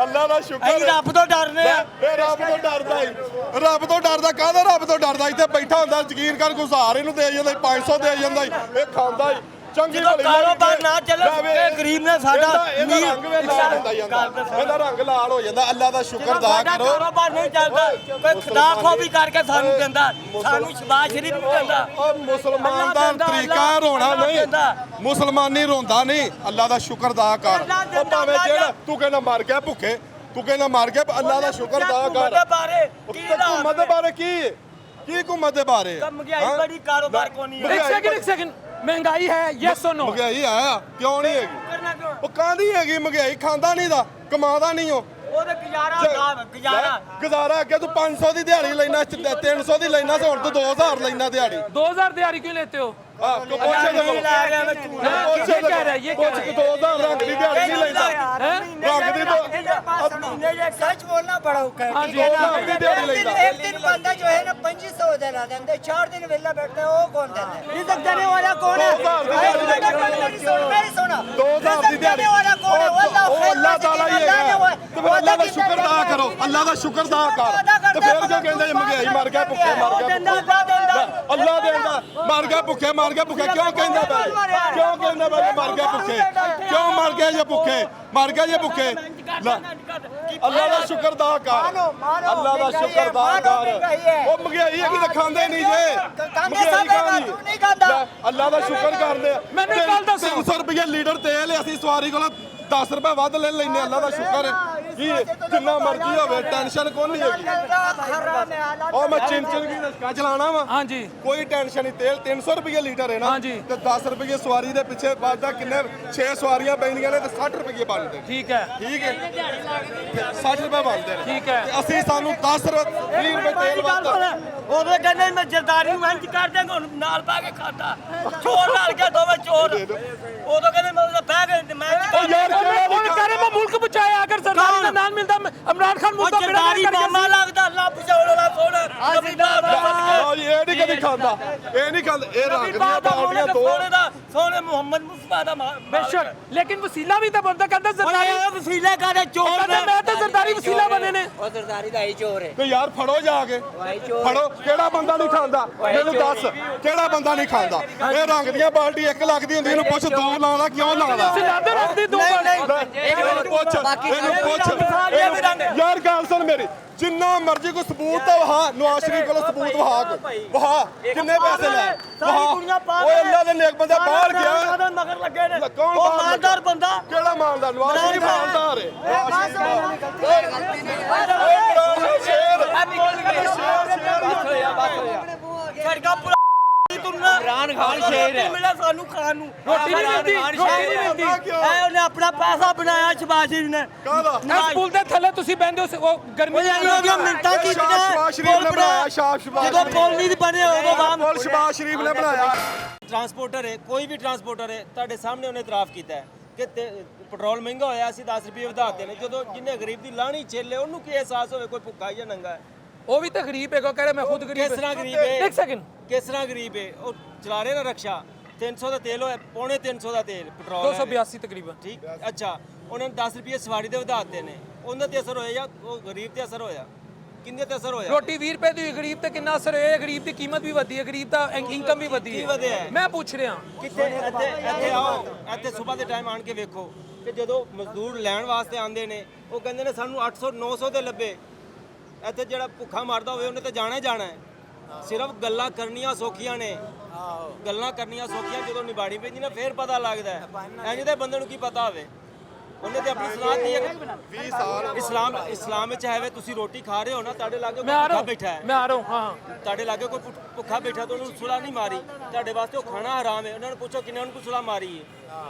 ਅੱਲਾ ਦਾ ਸ਼ੁਕਰ ਅਸੀਂ ਰੱਬ ਤੋਂ ਡਰਦੇ ਆ। ਇਹ ਰੱਬ ਤੋਂ ਡਰਦਾ ਹੀ। ਰੱਬ ਤੋਂ ਡਰਦਾ ਕਾਹਦਾ? ਰੱਬ ਤੋਂ ਡਰਦਾ ਇੱਥੇ ਬੈਠਾ ਹੁੰਦਾ ਯਕੀਨ ਕਰ ਗੁਜ਼ਾਰ ਇਹਨੂੰ ਦੇ ਜਾਂਦਾ 500 ਦੇ ਜਾਂਦਾ ਇਹ ਖਾਂਦਾ ਹੀ ਚੰਗੀ ਜਦੋਂ ਭਲੀ ਕਾਰੋਬਾਰ ਨਾ ਚੱਲੇ ਇਹ ਗਰੀਬ ਨੇ ਸਾਡਾ ਇਹਦਾ ਰੰਗ ਵੀ ਲਾਲ ਹੁੰਦਾ ਜਾਂਦਾ। ਇਹਦਾ ਰੰਗ ਲਾਲ ਹੋ ਜਾਂਦਾ। ਅੱਲਾ ਦਾ ਸ਼ੁਕਰ ਅਦਾ ਸਾਡਾ ਕਰੋ। ਕਾਰੋਬਾਰ ਨਹੀਂ ਚੱਲਦਾ ਕੋਈ ਖੁਦਾ ਖੋ ਵੀ ਕਰਕੇ ਸਾਨੂੰ ਦਿੰਦਾ, ਸਾਨੂੰ ਸ਼ਬਾਜ਼ ਸ਼ਰੀਫ ਵੀ ਦਿੰਦਾ। ਉਹ ਮੁਸਲਮਾਨ ਦਾ ਤਰੀਕਾ ਰੋਣਾ ਨਹੀਂ। ਮੁਸਲਮਾਨੀ ਰੋਂਦਾ ਨਹੀਂ। ਅੱਲਾ ਦਾ ਸ਼ੁਕਰ ਅਦਾ ਕਰ। ਉਹ ਭਾਵੇਂ ਜਿਹੜਾ ਤੂੰ ਕਹਿੰਦਾ ਮਰ ਗਿਆ ਭੁੱਖੇ, ਤੂੰ ਕਹਿੰਦਾ ਮਰ ਗਿਆ, ਅੱਲਾ ਦਾ ਸ਼ੁਕਰ ਅਦਾ ਕਰ। ਬਾਰੇ ਹੁਕੂਮਤ ਦੇ ਬਾਰੇ ਕੀ ਹੁਕੂਮਤ ਦੇ ਬਾਰੇ? ਮਹਿੰਗਾਈ ਬੜੀ ਕਾਰੋਬਾਰ ਕੋ ਨਹੀਂ एक सेकंड एक सेकंड, महंगाई है यस और नो? ਮਹਿੰਗਾਈ ਆ ਕਿਉਂ ਨਹੀਂ ਹੈਗੀ? ਕਰਨਾ ਕਿਉਂ? ਉਹ ਕਾਹਦੀ ਹੈਗੀ ਮਹਿੰਗਾਈ? ਖਾਂਦਾ ਨਹੀਂ ਦਾ, ਕਮਾਦਾ ਨਹੀਂ ਉਹ। ਉਹਦੇ ਗੁਜ਼ਾਰਾ ਗੁਜ਼ਾਰਾ ਅੱਗੇ ਤੂੰ 500 ਦੀ ਦਿਹਾੜੀ ਲੈਣਾ, 300 ਦੀ ਲੈਣਾ ਤੇ ਹੁਣ ਤੂੰ 2000 ਲੈਣਾ ਦਿਹਾੜੀ। 2000 दिहाड़ी क्यों लेते हो? ਹਾਂ ਕੋ ਪੁੱਛੇ ਨਹੀਂ ਤੇ ਲੈ ਗਿਆ ਮੈਂ ਝੂਠ। ये कह रहा है, ये कह रहा है। 2000 ਰੰਗ ਦੀ ਦਿਹਾੜੀ ਨਹੀਂ ਲੈਂਦਾ। ਰੰਗ ਦੀ सच बोलना बड़ा औखा हाँ है। जी, ਰੰਗ ਦੀ ਦਿਹਾੜੀ ਲੈਂਦਾ। एक दिन बंदा जो है ना 2500 देना देंगे, 4 दिन वेला बैठता है, वो कौन देता है? रिज़्क़ देने वाला कौन है? 2000 ਦੀ ਦਿਹਾੜੀ मेरी सुनो, 2000 ਦੀ रिज़्क़ ਦਿਹਾੜੀ देने वाला कौन है? वो अल्लाह ਉਹ ਅੱਲਾਹ ਤਾਲਾ ਹੀ ਹੈਗਾ। ਤੇ ਫਿਰ ਅੱਲਾਹ ਦਾ ਸ਼ੁਕਰ ਅਦਾ ਕਰੋ। ਅੱਲਾਹ ਦਾ ਸ਼ੁਕਰ ਅਦਾ ਕਰ। ਤੇ ਫਿਰ ਕਿਉਂ ਕਹਿੰਦੇ ਮਹਿੰਗਾਈ ਮਰ ਗਿਆ ਭੁੱਖੇ ਮਰ ਗਿਆ? ਅੱਲਾਹ ਦੇਂਦਾ। ਮਰ ਗਿਆ ਭੁੱਖੇ ਮਰ ਗਿਆ ਭੁੱਖੇ ਕਿਉਂ ਕਹਿੰਦਾ ਭਾਈ? ਕਿਉਂ ਕਹਿੰਦਾ ਭਾਈ ਮਰ ਗਿਆ ਭੁੱਖੇ? ਕਿਉਂ ਮਰ ਗਿਆ ਜੇ ਭੁੱਖੇ? ਮਰ ਗਿਆ ਜੇ ਭੁੱਖੇ? ਅੱਲਾਹ ਦਾ ਸ਼ੁਕਰ ਅਦਾ ਕਰ। ਅੱਲਾਹ ਦਾ ਸ਼ੁਕਰ ਅਦਾ ਕਰ। ਉਹ ਮਹਿੰਗਾਈ ਹੈ ਕਿ ਖਾਂਦੇ ਨਹੀਂ ਜੇ। ਮਹਿੰਗਾਈ ਖਾਂਦੀ। ਅੱਲਾਹ ਦਾ ਸ਼ੁਕਰ ਕਰਦੇ ਆ। ਮੈਨੂੰ ਇੱਕ ਗੱਲ ਦੱਸੋ। 300 ਰੁਪਏ ਲੀਟਰ ਤੇਲ ਹੈ, ਅਸੀਂ ਸਵਾਰੀ ਕੋਲੋਂ 10 ਰੁਪਏ ਵੱਧ ਲੈ ਲੈਨੇ। ਅੱਲਾਹ ਦਾ ਸ਼ੁਕਰ ਹੈ। ਕੀ ਜਿੰਨਾ ਮਰਜ਼ੀ ਹੋਵੇ ਟੈਨਸ਼ਨ ਕੋਈ ਨਹੀਂ ਹੈਗੀ। ਉਹ ਮੈਂ ਚਿੰਨ ਕੀ ਰਸਕਾ ਚਲਾਣਾ ਵਾ। हाँ जी ਕੋਈ ਟੈਨਸ਼ਨ ਨਹੀਂ। ਤੇਲ 300 ਰੁਪਏ ਲੀਟਰ ਹੈ ਨਾ। ਹਾਂਜੀ। ਤੇ 10 ਰੁਪਏ ਸਵਾਰੀ ਦੇ ਪਿੱਛੇ ਵੱਜਦਾ ਕਿੰਨੇ? 6 ਸਵਾਰੀਆਂ ਪੈਂਦੀਆਂ ਨੇ ਤੇ 60 ਰੁਪਏ ਬਣਦੇ ਨੇ। ठीक है ਠੀਕ ਹੈ 60 ਰੁਪਏ ਬਣਦੇ ਨੇ। ठीक है। ਤੇ ਅਸੀਂ ਸਾਨੂੰ 10 20 ਰੁਪਏ ਤੇਲ ਵੱਧਦਾ। ਉਹਦੇ ਕਹਿੰਦੇ ਮੈਂ ਜਰਦਾਰੀ ਨੂੰ ਇੰਜ ਕਰ ਦੇਂਗਾ, ਹੁਣ ਨਾਲ ਪਾ ਕੇ ਖਾਦਾ ਚੋਰ ਨਾਲ ਗਿਆ ਦੋਵੇਂ ਚੋਰ। ਉਦੋਂ ਕਹਿੰਦੇ ਮੈਂ ਉਹਦਾ ਬਹਿ ਗਏ ਮੈਂ ਉਹ ਯਾਰ ਕਿਹੜਾ और कह रहे मैं मुल्क बचाया, अगर सरदारी का नाम मिलता इमरान खान मुल्क का बेड़ा ਜਰਦਾਰੀ गर्क करके ਮਾਮਾ ਲੱਗਦਾ ਅੱਲਾ ਬਚਾਉਣ ਵਾਲਾ ਸੋਹਣਾ ਲਓ ਜੀ ਇਹ ਨਹੀਂ ਕਦੀ ਖਾਂਦਾ। ਇਹ ਨਹੀਂ ਖਾਂਦਾ। ਇਹ ਰੰਗ ਦੀਆਂ ਬਾਲਟੀਆਂ ਦੋ। सोने मोहम्मद मुस्तफा दा बेशक लेकिन वसीला भी तो बनता कहता सरदारी ओए वसीले कादे चोर कहता मैं तो सरदारी वसीला बने ने ਉਹ ਸਰਦਾਰੀ ਦਾ ਹੀ ਚੋਰ ਹੈ ਤੇ ਯਾਰ ਫੜੋ ਜਾ ਕੇ ਫੜੋ ਕਿਹੜਾ ਬੰਦਾ ਨਹੀਂ ਖਾਂਦਾ ਮੈਨੂੰ ਦੱਸ ਕਿਹੜਾ ਬੰਦਾ ਨਹੀਂ ਖਾਂਦਾ ਇਹ ਰੰਗ ਦੀਆਂ ਬਾਲਟੀ 1 ਲੱਖ ਦੀ ਹੁੰਦੀ ਇਹਨੂੰ ਪੁੱਛ 2 ਲਾਉਂਦਾ ਕਿਉਂ ਲਾਉਂਦਾ ਸਿਲਾਦੇ ਰੱਖਦੀ ਦੋ ਇਹਨੂੰ ਪੁੱਛ ਯਾਰ ਗੱਲ ਸੁਣ ਮੇਰੀ ਜਿੰਨਾ ਮਰਜ਼ੀ ਕੋਈ ਸਬੂਤ ਤਾਂ ਵਹਾ ਨਵਾਜ਼ ਸ਼ਰੀਫ ਕੋਲ ਸਬੂਤ ਵਹਾ ਕਿੰਨੇ ਪੈਸੇ ਲੈ ਓਏ ਅੱਲਾ ਦੇ ਨੇਕ ਬੰਦਾ ਬਾਹਰ ਗਿਆ ਮਗਰ ਲੱਗੇ ਨੇ ਕੌਣ ਉਹ ਮਾਲਦਾਰ ਬੰਦਾ ਕਿਹੜਾ ਮਾਲਦਾਰ ਨਵਾਜ਼ ਸ਼ਰੀਫ ਮਾਲਦਾਰ ਹੈ ਸੜਕਾਂ ਪੁਰਾ ਇਮਰਾਨ ਖਾਨ ਸ਼ੇਰ ਹੈ ਮਿਲਿਆ ਸਾਨੂੰ ਖਾਣ ਨੂੰ ਰੋਟੀ ਨਹੀਂ ਮਿਲਦੀ ਰੋਟੀ ਨਹੀਂ ਮਿਲਦੀ ਐ ਉਹਨੇ ਆਪਣਾ ਪੈਸਾ ਬਣਾਇਆ ਸ਼ਬਾਜ਼ ਸ਼ਰੀਫ ਨੇ ਕਾਹਦਾ ਇਸ ਪੁਲ ਦੇ ਥੱਲੇ ਤੁਸੀਂ ਬੈਠਦੇ ਹੋ ਉਹ ਗਰਮੀ ਉਹ ਮਿੰਟਾਂ ਕੀ ਸ਼ਾਬਾਸ਼ ਸ਼ਰੀਫ ਨੇ ਬਣਾਇਆ ਸ਼ਾਬਾਸ਼ ਜਦੋਂ ਪੁਲ ਨਹੀਂ ਬਣੇ ਉਦੋਂ ਬਾਅਦ ਪੁਲ ਸ਼ਾਬਾਸ਼ ਸ਼ਰੀਫ ਨੇ ਬਣਾਇਆ ਟਰਾਂਸਪੋਰਟਰ ਹੈ ਕੋਈ ਵੀ ਟਰਾਂਸਪੋਰਟਰ ਹੈ ਤੁਹਾਡੇ ਸਾਹਮਣੇ ਉਹਨੇ ਇਤਰਾਫ ਕੀਤਾ ਹੈ ਕਿ ਪੈਟਰੋਲ ਮਹਿੰਗਾ ਹੋਇਆ ਅਸੀਂ 10 ਰੁਪਏ ਵਧਾਤੇ ਨੇ ਜਦੋਂ ਜਿੰਨੇ ਗਰੀਬ ਦੀ ਲਾਣੀ ਛੇਲੇ ਉਹਨੂੰ ਕੀ ਅਹਿਸਾਸ ਹੋਵੇ ਕੋਈ ਭੁੱਖਾ ਜਾਂ ਨੰਗਾ ਹੈ ਉਹ ਵੀ ਤਾਂ ਗਰੀਬ ਹੈਗਾ ਕਹ ਰਿਹਾ ਮੈਂ ਖੁਦ ਗਰੀਬ ਕਿਸ ਤਰ੍ਹਾਂ ਗਰੀਬ ਹੈ ਇੱਕ ਸੈਕਿੰਡ ਕਿਸ ਤਰ੍ਹਾਂ ਗਰੀਬ ਹੈ ਉਹ ਚਲਾ ਰਹੇ ਨਾ ਰਕਸ਼ਾ 300 ਦਾ ਤੇਲ ਹੋਇਆ ਪੌਣੇ 300 ਦਾ ਤੇਲ ਪੈਟਰੋਲ ਹੈ 282 ਤਕਰੀਬਨ ਠੀਕ ਅੱਛਾ ਉਹਨਾਂ ਨੇ 10 ਰੁਪਏ ਸਵਾਰੀ ਦੇ ਵਧਾਤੇ ਨੇ ਉਹਨਾਂ ਤੇ ਅਸਰ ਹੋਇਆ ਜਾਂ ਉਹ ਗਰੀਬ ਤੇ ਅਸਰ ਹੋਇਆ ਕਿੰਨੇ ਤੇ ਅਸਰ ਹੋਇਆ ਰੋਟੀ 20 ਰੁਪਏ ਦੀ ਹੋਈ, ਗਰੀਬ ਤੇ ਕਿੰਨਾ ਅਸਰ ਹੋਇਆ ਗਰੀਬ ਦੀ ਕੀਮਤ ਵੀ ਵਧੀ ਹੈ ਗਰੀਬ ਦਾ ਇਨਕਮ ਵੀ ਵਧੀ ਕੀ ਵਧਿਆ ਹੈ ਹੈ? ਮੈਂ ਪੁੱਛ ਰਿਹਾ ਕਿੱਥੇ ਇੱਥੇ ਆਓ ਇੱਥੇ ਸਵੇਰ ਦੇ ਟਾਈਮ ਆਣ ਕੇ ਵੇਖੋ ਕਿ ਜਦੋਂ ਮਜ਼ਦੂਰ ਲੈਣ ਵਾਸਤੇ ਆਉਂਦੇ ਨੇ ਉਹ ਕਹਿੰਦੇ ਨੇ ਸਾਨੂੰ 800 900 ਦੇ ਲੱਭੇ ਇੱਥੇ ਜਿਹੜਾ ਭੁੱਖਾ ਮਰਦਾ ਹੋਵੇ ਉਹਨੇ ਤਾਂ ਜਾਣਾ ਹੀ ਜਾਣਾ ਹੈ ਸਿਰਫ ਗੱਲਾਂ ਕਰਨੀਆਂ ਸੌਖੀਆਂ ਨੇ ਗੱਲਾਂ ਕਰਨੀਆਂ ਸੌਖੀਆਂ ਜਦੋਂ ਨਿਭਾਣੀ ਪੈਂਦੀ ਨਾ ਫੇਰ ਪਤਾ ਲੱਗਦਾ ਹੈ ਇੰਜ ਦੇ ਬੰਦੇ ਨੂੰ ਕੀ ਪਤਾ ਹੋਵੇ ਉਹਨੇ ਤੇ ਆਪਣੀ ਸਲਾਹ ਦੀ ਹੈ ਕਿ 20 ਸਾਲ ਇਸਲਾਮ ਵਿੱਚ ਹੈ ਵੇ ਤੁਸੀਂ ਰੋਟੀ ਖਾ ਰਹੇ ਹੋ ਨਾ ਤੁਹਾਡੇ ਲਾਗੇ ਕੋਈ ਮੈਂ ਆ ਭੁੱਖਾ ਰਹਾ ਬੈਠਾ ਹੈ ਮੈਂ ਆ ਰਹਾ ਹਾਂ ਤੁਹਾਡੇ ਲਾਗੇ ਕੋਈ ਭੁੱਖਾ ਬੈਠਾ ਤਾਂ ਉਹਨੂੰ ਸੁਲਾ ਨਹੀਂ ਮਾਰੀ ਤੁਹਾਡੇ ਵਾਸਤੇ ਉਹ ਖਾਣਾ ਹਰਾਮ ਹੈ ਉਹਨਾਂ ਨੂੰ ਪੁੱਛੋ ਕਿੰਨਾਂ ਨੂੰ ਸੁਲਾ ਮਾਰੀ ਹੈ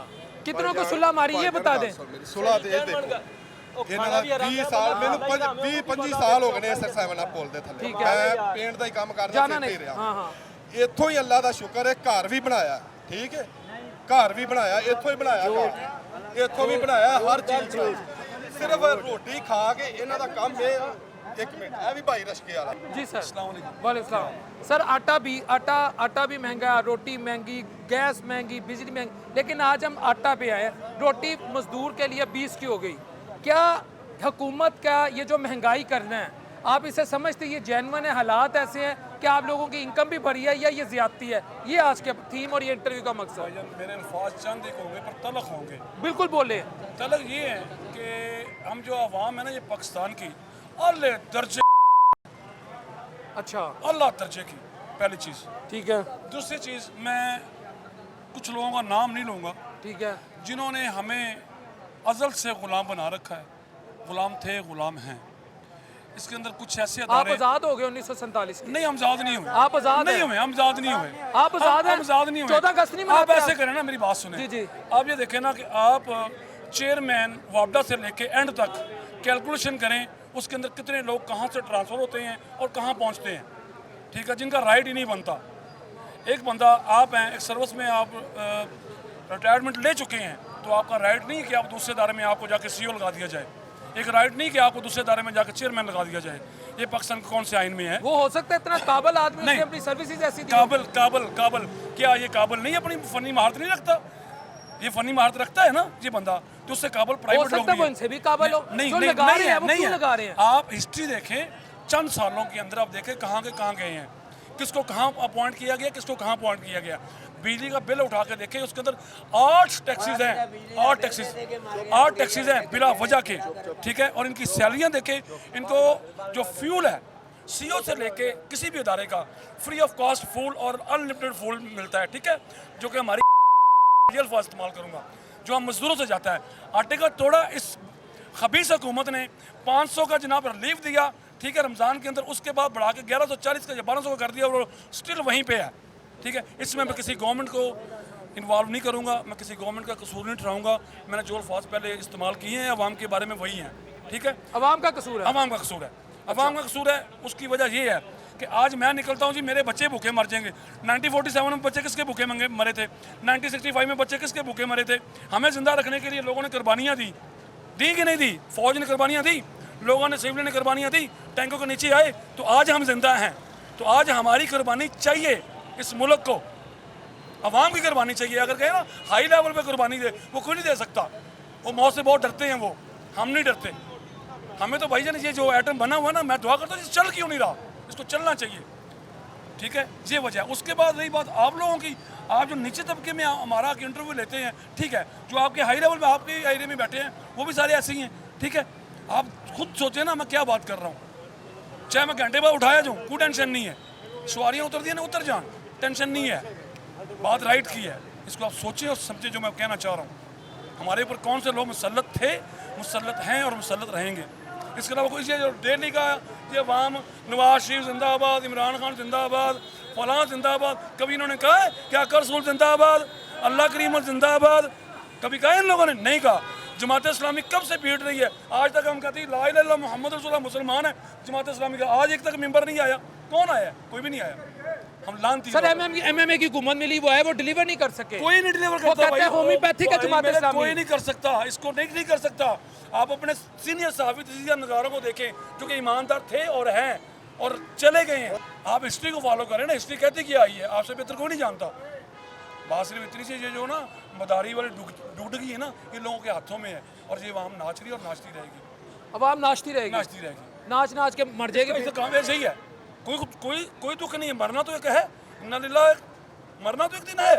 कितनों को सुल्ला मारी ये बता दे ਸੁਲਾ ਤੇ ਇਹ ਦੇਖੋ ਉਹ ਇਹਨਾਂ ਖਾਣਾ ਦਾ ਵੀ ਹਰਾਮ 20 ਹੈ, ਸਾਲ ਬੰਦਾ ਮੈਨੂੰ ਖਾਂਦਾ ਹੀ 20 25 ਸਾਲ ਹੋ ਗਏ ਨੇ ਸਰ ਸਾਹਿਬ ਨਾਲ ਪੁੱਲ ਦੇ ਥੱਲੇ ਠੀਕ ਹੈ। ਮੈਂ ਪੇਂਟ ਦਾ ਹੀ ਕੰਮ ਕਰਦਾ जाना ਫਿਰ नहीं ਰਿਹਾ हाँ हाँ ਇੱਥੋਂ ਹੀ ਅੱਲਾ ਦਾ ਸ਼ੁਕਰ ਹੈ ਘਰ ਵੀ ਬਣਾਇਆ ਠੀਕ ਹੈ ਘਰ ਵੀ ਬਣਾਇਆ ਇੱਥੋਂ ਹੀ ਬਣਾਇਆ ਘਰ ਇੱਥੋਂ ਵੀ ਬਣਾਇਆ ਹਰ ਚੀਜ਼ ਸਿਰਫ ਰੋਟੀ ਖਾ ਕੇ ਇਹਨਾਂ ਦਾ ਕੰਮ ਇਹ ਆ। ਇੱਕ ਮਿੰਟ ਇਹ ਵੀ ਭਾਈ ਰਸ਼ਕੇ ਵਾਲਾ जी सर वालेकुम सर आटा भी महंगा रोटी महंगी गैस महंगी बिजली महंगी लेकिन आज हम आटा पे आए रोटी मजदूर के लिए 20 की हो गई क्या हुकूमत का ये जो महंगाई करना है आप इसे समझते ये जेन्युइन है हालात ऐसे हैं कि आप लोगों की इनकम भी बढ़ी है या ये ज्यादती है ये आज के थीम और ये इंटरव्यू का मकसद मेरे अल्फाज चंद एक होंगे पर तलख होंगे बिल्कुल बोले तलख ये है कि हम जो आवाम है ना ये पाकिस्तान की अल्लाह दर्जे अच्छा अल्लाह दर्जे की पहली चीज़ ठीक है दूसरी चीज़ मैं कुछ लोगों का नाम नहीं लूँगा ठीक है जिन्होंने हमें अज़ल से ग़ुलाम बना रखा है ग़ुलाम थे ग़ुलाम हैं इसके अंदर कुछ ऐसे आप अदारे आज़ाद हो गए 1947 के नहीं हम आज़ाद नहीं हुए आप आज़ाद नहीं हैं? हुए हम आज़ाद नहीं हुए आप आज़ाद हैं? हम आज़ाद नहीं हुए 14 अगस्त नहीं आप मनाते ऐसे आप? करें ना मेरी बात सुने जी, जी। आप ये देखें ना कि आप चेयरमैन वापडा से लेके एंड तक कैलकुलेशन करें उसके अंदर कितने लोग कहाँ से ट्रांसफ़र होते हैं और कहाँ पहुँचते हैं ठीक है जिनका राइट ही नहीं बनता एक बंदा आप हैं एक सर्विस में आप रिटायरमेंट ले चुके हैं तो आपका राइट नहीं है कि आप दूसरे दायरे में आपको जाके सीओ लगा दिया जाए एक राइट नहीं कि आपको दूसरे दायरे में जाकर चेयरमैन लगा दिया जाए ये पाकिस्तान के कौन से आइन में है वो हो सकता है इतना काबल आदमी नहीं। उसने अपनी सर्विसेज ऐसी दी काबल काबल काबल क्या ये काबल नहीं अपनी फनी महारत नहीं रखता ये फनी महारत रखता है ना ये बंदा तो उससे काबल हो प्राइवेट लोग सकता है भी वो हैं। इनसे भी काबल हो नहीं जो नहीं लगा नहीं रहे हैं है वो नहीं क्यों है लगा रहे हैं आप हिस्ट्री देखें चंद सालों के अंदर आप देखें कहाँ के कहाँ गए हैं किसको कहाँ अपॉइंट किया गया किसको कहाँ अपॉइंट किया गया बिजली का बिल उठा के देखें उसके अंदर 8 टैक्सीज हैं 8 टैक्सीज हैं बिला वजह के ठीक है और इनकी सैलरियाँ देखें इनको जो फ्यूल है सीओ से लेके किसी भी इदारे का फ्री ऑफ कॉस्ट फूल और अनलिमिटेड फूल मिलता है ठीक है जो कि हमारी अल्फाज इस्तेमाल करूँगा जो हम मजदूरों से जाता है आटे का तोड़ा इस खबीस हुकूमत ने 500 का जनाब रिलीफ दिया ठीक है रमज़ान के अंदर उसके बाद बढ़ा के 1140 का 1200 का कर दिया और स्टिल वहीं पे है ठीक है इसमें मैं किसी गवर्नमेंट को इन्वॉल्व नहीं करूँगा मैं किसी गवर्नमेंट का कसूर नहीं ठहराऊँगा मैंने जो अल्फाज पहले इस्तेमाल किए हैं अवाम के बारे में वही हैं ठीक है अवाम का कसूर है अवाम का कसूर है अवाम का कसूर है उसकी वजह ये है कि आज मैं निकलता हूँ जी मेरे बच्चे भूखे मर जाएंगे 1947 में बच्चे किसके भूखे मरे थे 1965 में बच्चे किसके भूखे मरे थे हमें जिंदा रखने के लिए लोगों ने कुर्बानियाँ दी कि नहीं दी फौज ने कुर्बानियाँ दी लोगों ने सिविल ने कुर्बानियाँ दी टैंकों के नीचे आए तो आज हम जिंदा हैं तो आज हमारी कुर्बानी चाहिए इस मुल्क को अवाम की कुर्बानी चाहिए। अगर कहे ना हाई लेवल पे कुर्बानी दे, वो कोई नहीं दे सकता। वो मौत से बहुत डरते हैं, वो हम नहीं डरते। हमें तो भाईजान ये जो एटम बना हुआ ना, मैं दुआ करता हूँ चल क्यों नहीं रहा, इसको चलना चाहिए, ठीक है, ये वजह है। उसके बाद रही बात आप लोगों की, आप जो नीचे तबके में हमारा इंटरव्यू लेते हैं, ठीक है, जो आपके हाई लेवल में आपके एरिया में बैठे हैं वो भी सारे ऐसे ही हैं, ठीक है। आप खुद सोचें ना मैं क्या बात कर रहा हूँ। चाहे मैं घंटे बाद उठाया जाऊँ, कोई टेंशन नहीं है, सवारियाँ उतर दी ना उतर जान, टेंशन नहीं है, बात राइट की है। इसको आप सोचें और समझें जो मैं कहना चाह रहा हूँ। हमारे ऊपर कौन से लोग मुसल्लत थे, मुसल्लत हैं और मुसल्लत रहेंगे। इसके अलावा कोई जो डेली का ये अवाम नवाज शरीफ जिंदाबाद, इमरान खान जिंदाबाद, फलां जिंदाबाद, कभी इन्होंने कहा है क्या कर रसूल जिंदाबाद, अल्लाह करीम जिंदाबाद, कभी कहा इन लोगों ने? नहीं कहा। जमात इस्लामी कब से पीट रही है, आज तक हम कहते हैं ला इलाहा इल्लल्लाह मुहम्मद रसूलुल्लाह मुसलमान है। जमात इस्लामी का आज एक तक मेंबर नहीं आया। कौन आया? कोई भी नहीं आया। हम लानती सर एमएमए की हुकूमत मिली वो है, वो डिलीवर नहीं कर सके। कोई नहीं डिलीवर वो करता कहते हैं होम्योपैथिक है जमात इस्लामी। कोई नहीं कर सकता, इसको नहीं कर सकता। आप अपने सीनियर सहाफ़ी तजीज़ा नज़ारों को देखें जो कि ईमानदार थे और हैं और चले गए हैं। आप हिस्ट्री को फॉलो करें ना, हिस्ट्री कहती क्या आई है, आपसे बेहतर कोई नहीं जानता। बात सिर्फ इतनी सी, ये जो ना मदारी वाली डूडगी है ना, ये लोगों के हाथों में है और ये आवाम नाच रही और नाचती रहेगी। अवाम नाचती रहेगी, नाचती रहेगी, नाच नाच के मर जाएगी। तो काम ऐसे ही है। कोई कोई कोई दुख नहीं है, मरना तो एक है, इन्ना लिल्लाह, मरना तो एक दिन है।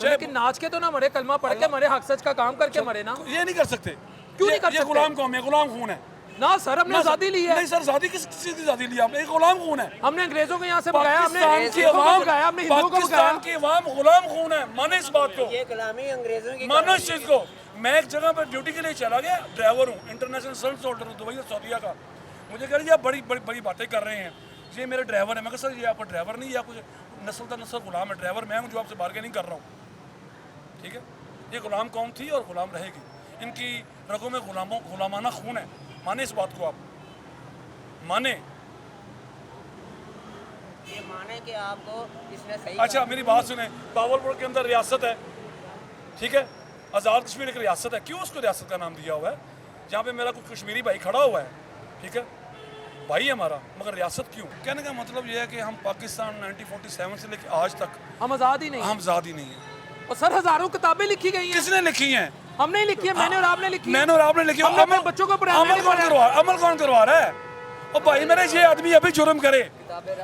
लेकिन नाच के तो ना मरे, कलमा पढ़ के मरे, हक सच का काम करके मरे ना। ये नहीं कर सकते। क्यों नहीं कर सकते? गुलाम कौम है, गुलाम खून है ना सर। हमने आजादी ली है। नहीं सर, आजादी किस चीज़ की आजादी ली आपने? एक गुलाम खून है। हमने अंग्रेजों को यहाँ से भगाया, हमने पाकिस्तान की सिखों को अवाम, भगाया, हमने हिंदुओं को भगाया। पाकिस्तान की अवाम गुलाम खून है, माने इस बात को, ये गुलामी अंग्रेजों की मानो इस चीज़ को। मैं एक जगह पर ड्यूटी के लिए चला गया, ड्राइवर हूँ, इंटरनेशनल सर्विस होल्डर हूँ दुबई सऊदीया का। मुझे कह रही है आप बड़ी बड़ी बड़ी बातें कर रहे हैं, ये मेरे ड्राइवर है। मैं कहा सर ये आपका ड्राइवर नहीं है, आप कुछ नस्ल का नस्ल गुलाम है, ड्राइवर मैं हूँ जो आपसे बार्गेनिंग कर रहा हूँ, ठीक है। ये गुलाम कौम थी और गुलाम रहेगी, इनकी रगों में गुलामाना खून है, माने इस बात को, आप माने। ये माने कि आपको इसने सही अच्छा मेरी बात सुने, बावलपुर के अंदर रियासत है, ठीक है, आज़ाद कश्मीर एक रियासत है। क्यों उसको रियासत का नाम दिया हुआ है? जहाँ पे मेरा कोई कश्मीरी भाई खड़ा हुआ है, ठीक है, भाई है हमारा, मगर रियासत क्यों? कहने का मतलब ये है कि हम पाकिस्तान 1947 से लेकर आज तक हम आजाद ही नहीं, हम आज़ाद ही नहीं है। और सर हजारों किताबें लिखी गई हैं। किसने लिखी हैं? हमने ही लिखी है, मैंने और आपने लिखी है। मैंने और आपने लिखी है। हमने अपने बच्चों को पढ़ाया, अमल कौन करवा रहा है? और भाई मेरे ये आदमी अभी जुर्म करे,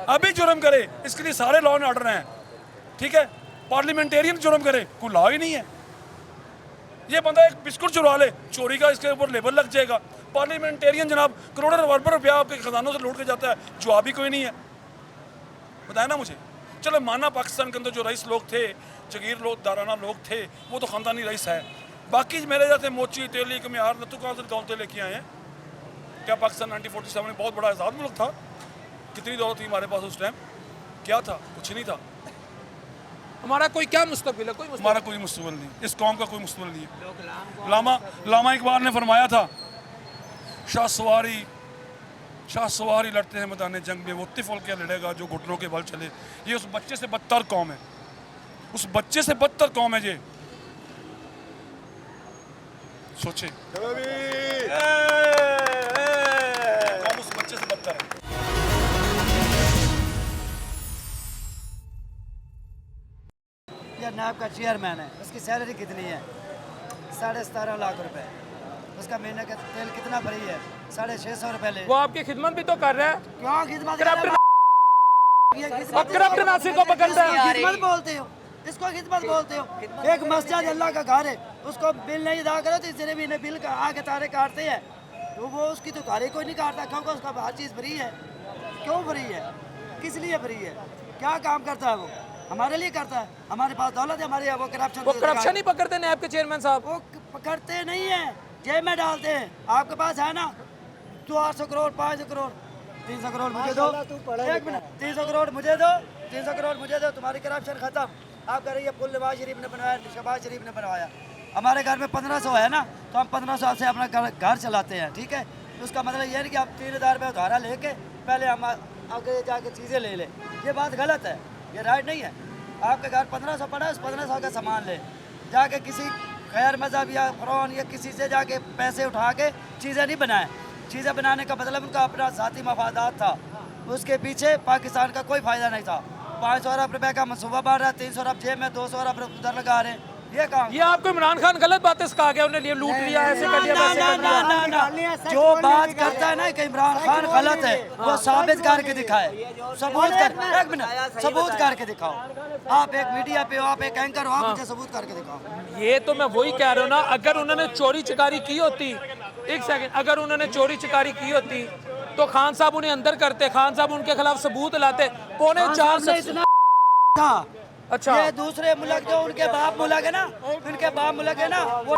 अभी जुर्म करे, इसके लिए सारे लॉ एंड ऑर्डर हैं, ठीक है। पार्लियामेंटेरियन जुर्म करे, कोई लॉ ही नहीं है। ये बंदा एक बिस्कुट चुरा ले, चोरी का इसके ऊपर लेबल लग जाएगा। पार्लियामेंटेरियन जनाब करोड़ों अरबों रुपया आपके खजानों से लूट के जाता है, जवाब भी कोई नहीं है। बताया ना मुझे। चलो माना पाकिस्तान के अंदर जो रईस लोग थे, जगीर लोग, दाराना लोग थे, वो तो ख़ानदानी रईस है। बाकी मेरे जैसे मोची, तेली, कमियार, नतू कहाँ से दौलतें लेके आए हैं? क्या पाकिस्तान 1947 में बहुत बड़ा आज़ाद मुल्क था? कितनी दौलत थी हमारे पास उस टाइम? क्या था? कुछ नहीं था। हमारा कोई क्या मुस्तकबिल है? कोई मुस्तकबिल हमारा कोई मुस्तकबिल नहीं, इस कौम का कोई मुस्तकबिल नहीं है। लामा इकबाल ने फरमाया था, शाह सवारी लड़ते हैं मैदान जंग में, वो तिफल क्या लड़ेगा जो घुटनों के बल चले। ये उस बच्चे से बदतर कौम है, उस बच्चे से बदतर कौम है। ये सोचे, कौम उस बच्चे से बदतर है। ये नायब का चेयरमैन है, उसकी सैलरी कितनी है? 17.5 लाख रुपए। उसका महीने का तेल कितना भरी है? 650 रुपए ले। वो आपकी खिदमत भी तो कर रहा है। क्यों खिदमत? करप्ट नासिर को पकड़ता है। खिदमत बोलते हो, इसको खिदमत बोलते हो। एक मस्जिद अल्लाह का घर है, उसको बिल नहीं अदा करो तो इसने भी इन्हें बिल का आके तारे काटते हैं, तो वो उसकी तो तारे कोई नहीं काटता, क्योंकि उसका हर चीज़ फ्री है। क्यों फ्री है? किस लिए फ्री है? क्या काम करता है वो? हमारे लिए करता है। हमारे पास दौलत है, हमारे वो करप्शन ही पकड़ते नैब के चेयरमैन साहब। वो पकड़ते नहीं है, जेब में डालते हैं। आपके पास है ना 800 करोड़, 500 करोड़, 300 करोड़ मुझे दो। एक मिनट, 300 करोड़ मुझे दो, 300 करोड़ मुझे दो, तुम्हारी करप्शन खत्म। आप कह रही है पुल नवाज शरीफ ने बनवाया, शहबाज शरीफ ने बनवाया। हमारे घर में 1500 है ना, तो हम 1500 साल से अपना घर चलाते हैं, ठीक है। उसका मतलब ये नहीं कि आप 3000 रुपये उधारा लेके पहले हम आगे जाके चीज़ें ले लें। ये बात गलत है, ये राइट नहीं है। आपके घर 1500 पड़ा है, उस 1500 का सामान ले, जाके किसी गैर मज़हब या फ़रौन या किसी से जाके पैसे उठा के चीज़ें नहीं बनाएं। चीज़ें बनाने का मतलब उनका अपना ज़ाती मफादात था, उसके पीछे पाकिस्तान का कोई फ़ायदा नहीं था। 500 अरब रुपए का मनसूबा बन रहा है, 300 अरब जेब में, 200 अरब उधर लगा रहे हैं। ये काम ये आपको इमरान खान गलत बातें सिखा गया, उन्हें लिए लूट लिया, ऐसे कर लिया, वैसे कर लिया। जो बात करता है ना कि इमरान खान गलत है, वो साबित करके दिखाए, सबूत कर, एक मिनट, सबूत करके दिखाओ। आप एक मीडिया पे हो, आप एक एंकर हो, आप मुझे सबूत करके दिखाओ। ये तो मैं वही कह रहा हूँ ना, अगर उन्होंने चोरी चकारी की होती, एक सेकंड, अगर उन्होंने चोरी चकारी की होती तो खान साहब उन्हें अंदर करते, खान साहब उनके खिलाफ सबूत लाते। 4.5 था। अच्छा, ये दूसरे मुल्क जो उनके बाप मुल्क है ना, उनके बाप मुल्क है ना, वो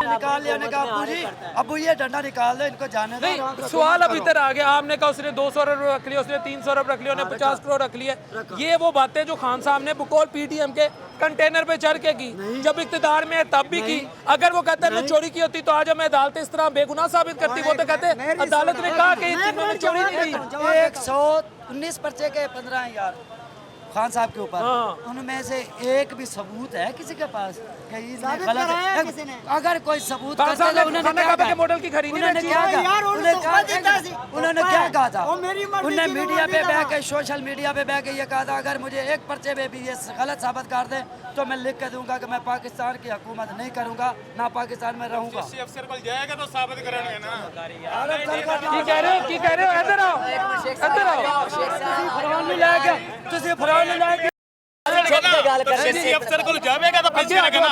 निकाल लिया, उन्होंने कहा अब्बू जी, अब्बू ये डंडा निकाल दो, इनको जाने दो। नहीं, सवाल अब इधर आ गया, आपने कहा उसने 200 अरब रख लिया, उसने 300 अरब रख लिया, उन्हें 50 करोड़ रख लिया। ये वो बातें जो खान साहब ने बकौल पीटीएम के कंटेनर पे चढ़ के की, जब इख्तिदार में है तब भी की। अगर वो कहते हैं चोरी की होती तो आज हमें अदालत इस तरह बेगुनाह साबित करती। वो तो कहते अदालत ने कहा कि इन्होंने चोरी नहीं की। 119 पर्चे के 15 यार खान साहब के ऊपर, उनमें से एक भी सबूत है किसी के पास कि ये गलत है? अगर कोई सबूत करते तो उन्होंने क्या कहा? मॉडल की खरीदी उन्होंने क्या कहा? उन्होंने क्या कहा था? उन्होंने मीडिया पे बह के, सोशल मीडिया पे बह के ये कहा था अगर मुझे एक पर्चे में भी ये गलत साबित कर दे तो मैं लिख के दूंगा कि मैं पाकिस्तान की हुकूमत नहीं करूंगा, ना पाकिस्तान में रहूंगा। अफसर को जाएगा तो साबित करेंगे ना। की कह रहे हो, की कह रहे हो? इधर आओ, इधर आओ। फरमान नहीं लाया क्या? तुझे फरमान नहीं लाया क्या? सीसी अफसर को जावेगा तो पेश करेगा ना।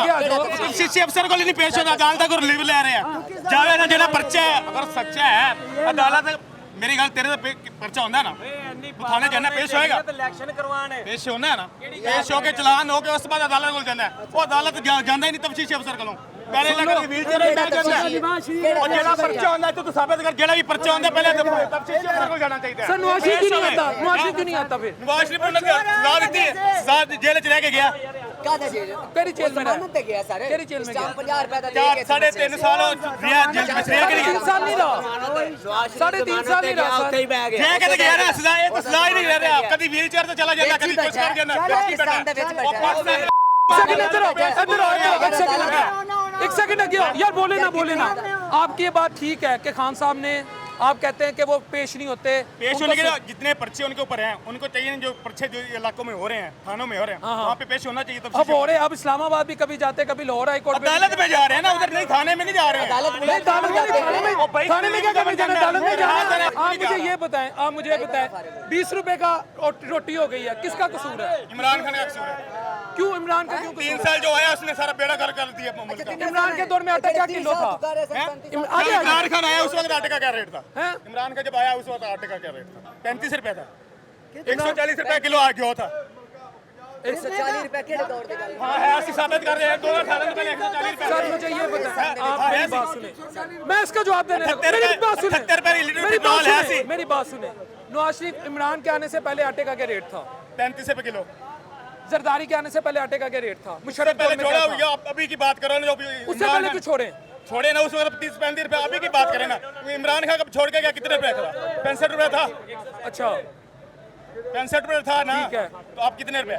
सीसी अफसर को नहीं पेश होगा, अदालत को रिलीव ले रहे हैं। जावेगा जेड़ा पर्चा है अगर सच्चा है, अदालत मेरी गल तेरे पे पर्चा होंदा है ना, तू थाने जाना पेश होएगा, इलेक्शन करवाने पेश होना है ना, पेश होके चलान हो के उस बाद अदालत को जाना है। वो अदालत जांदा ही नहीं तफ्तीशी अफसर कोलों, पहले लगा व्हील चेयर पे बैठ जांदा है। और जेड़ा पर्चा होंदा है तो साबित कर, जेड़ा भी पर्चा होंदा है पहले तफ्तीशी अफसर को जाना चाहिए। सर नवाज शरीफ क्यों नहीं आता? नवाज शरीफ क्यों नहीं आता? फिर नवाज शरीफ ने सजा दी थी, सजा जेल च रह के गया। केरी जेल में रहा? केरी जेल में गया? 3.5 साल रिया जेल में रह के 3 साल नहीं रहा, 3.5 साल नहीं रहा सर। क्या कहते गया ना सजा, ये तो सजा ही नहीं रह रहा। कभी व्हील चेयर से चला जाता, कभी कुछ कर जाना। एक सेकंड यार, बोले ना। आपकी ये बात ठीक है कि खान साहब ने, आप कहते हैं कि वो पेश नहीं होते, पेश होने के लिए जितने पर्चे उनके ऊपर हैं उनको चाहिए, जो पर्चे जो इलाकों में हो रहे हैं, थानों में हो रहे हैं, वहाँ पे पेश होना चाहिए। तब अब हो रहे, अब इस्लामाबाद भी कभी जाते, कभी लाहौर हाई कोर्ट अदालत में जा रहे हैं ना, उधर नहीं, थाने में नहीं जा रहे हैं। थाने में क्या करने जाना, अदालत में जाना। आप मुझे ये बताएं, 20 रुपए का रोटी हो गई है, किसका कसूर है? इमरान खान का कसूर है। क्यों इमरान का? क्यों 3 साल जो आया उसने सारा बेड़ा कर दिया मुल्क का। इमरान के दौर में आटा क्या किलो था? इमरान खान आया उस वक्त आटे का क्या रेट था? हैं? इमरान खान जब आया उस वक्त आटे का क्या रेट था? 35 रुपए था, 140 रुपए किलो आ गया था। 140 रुपए के दौड़ दे गल। हाँ है, ऐसी साबित कर रहे हैं। 2 साल पहले 140 रुपए। सर मुझे ये बताएं, आप मेरी बात सुने, मैं इसका जवाब देने लगा। 70 मेरी बात सुने, 70 रुपए लीटर मेरी पेट्रोल है ऐसी। मेरी बात सुने। नवाज शरीफ इमरान के आने से पहले आटे का क्या रेट था? 35 रुपए किलो। जरदारी के आने से पहले आटे का क्या रेट था? मुशर्रफ पहले दौर में छोड़ा क्या था? हुआ, आप अभी की बात करो ना, उससे पहले क्यों छोड़े? छोड़े ना उस वक्त 30-35 रुपए, अभी की बात करें ना। इमरान खान कब छोड़ के गया, कितने रुपए था? 65 रुपए था। अच्छा 65 रुपए था ना, ठीक है। तो आप कितने रुपए?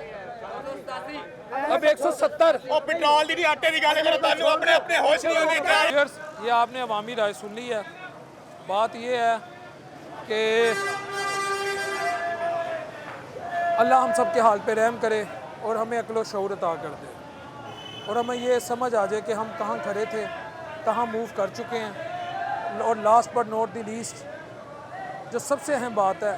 अब 170। और पेट्रोल दी आटे की गाले करो, ताकि अपने अपने होश नहीं होने का। व्यूअर्स, ये आपने अवामी राय सुन ली है। बात ये है कि अल्लाह हम सब के हाल पे रहम करे और हमें अक्ल व शऊर अता कर दे, और हमें ये समझ आ जाए कि हम कहाँ खड़े थे, कहाँ मूव कर चुके हैं। और last but not the least, जो सबसे अहम बात है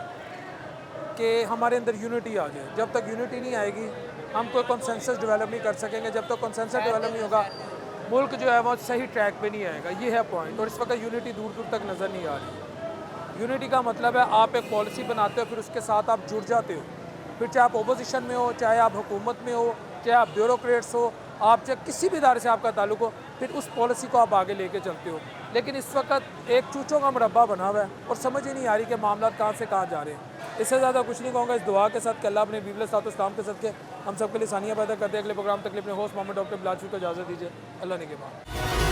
कि हमारे अंदर यूनिटी आ जाए। जब तक यूनिटी नहीं आएगी हम कोई कंसेंसस डेवलप नहीं कर सकेंगे। जब तक कंसेंसस डेवलप नहीं होगा मुल्क जो है वो सही ट्रैक पे नहीं आएगा। ये है पॉइंट। और इस वक्त यूनिटी दूर दूर तक नज़र नहीं आ रही। यूनिटी का मतलब है आप एक पॉलिसी बनाते हो, फिर उसके साथ आप जुड़ जाते हो। फिर चाहे आप ओपोजिशन में हो, चाहे आप हुकूमत में हो, चाहे आप ब्यूरोक्रेट्स हो, आप चाहे किसी भी इदारे से आपका ताल्लुक हो, फिर उस पॉलिसी को आप आगे लेके चलते हो। लेकिन इस वक्त एक चूचों का मुरब्बा बना हुआ है और समझ ही नहीं आ रही कि मामला कहाँ से कहाँ जा रहे हैं। इससे ज़्यादा कुछ नहीं कहूँगा। इस दुआ के साथ कि अल्लाह अपने बीबल साथ इस्लाम के साथ के हम सब के लिए सानिया पैदा करते हैं। अगले प्रोग्राम तक अपने होस्ट मोहम्मद डॉक्टर बिलाल शफी को इजाज़त दीजिए। अल्लाह ने के बाद।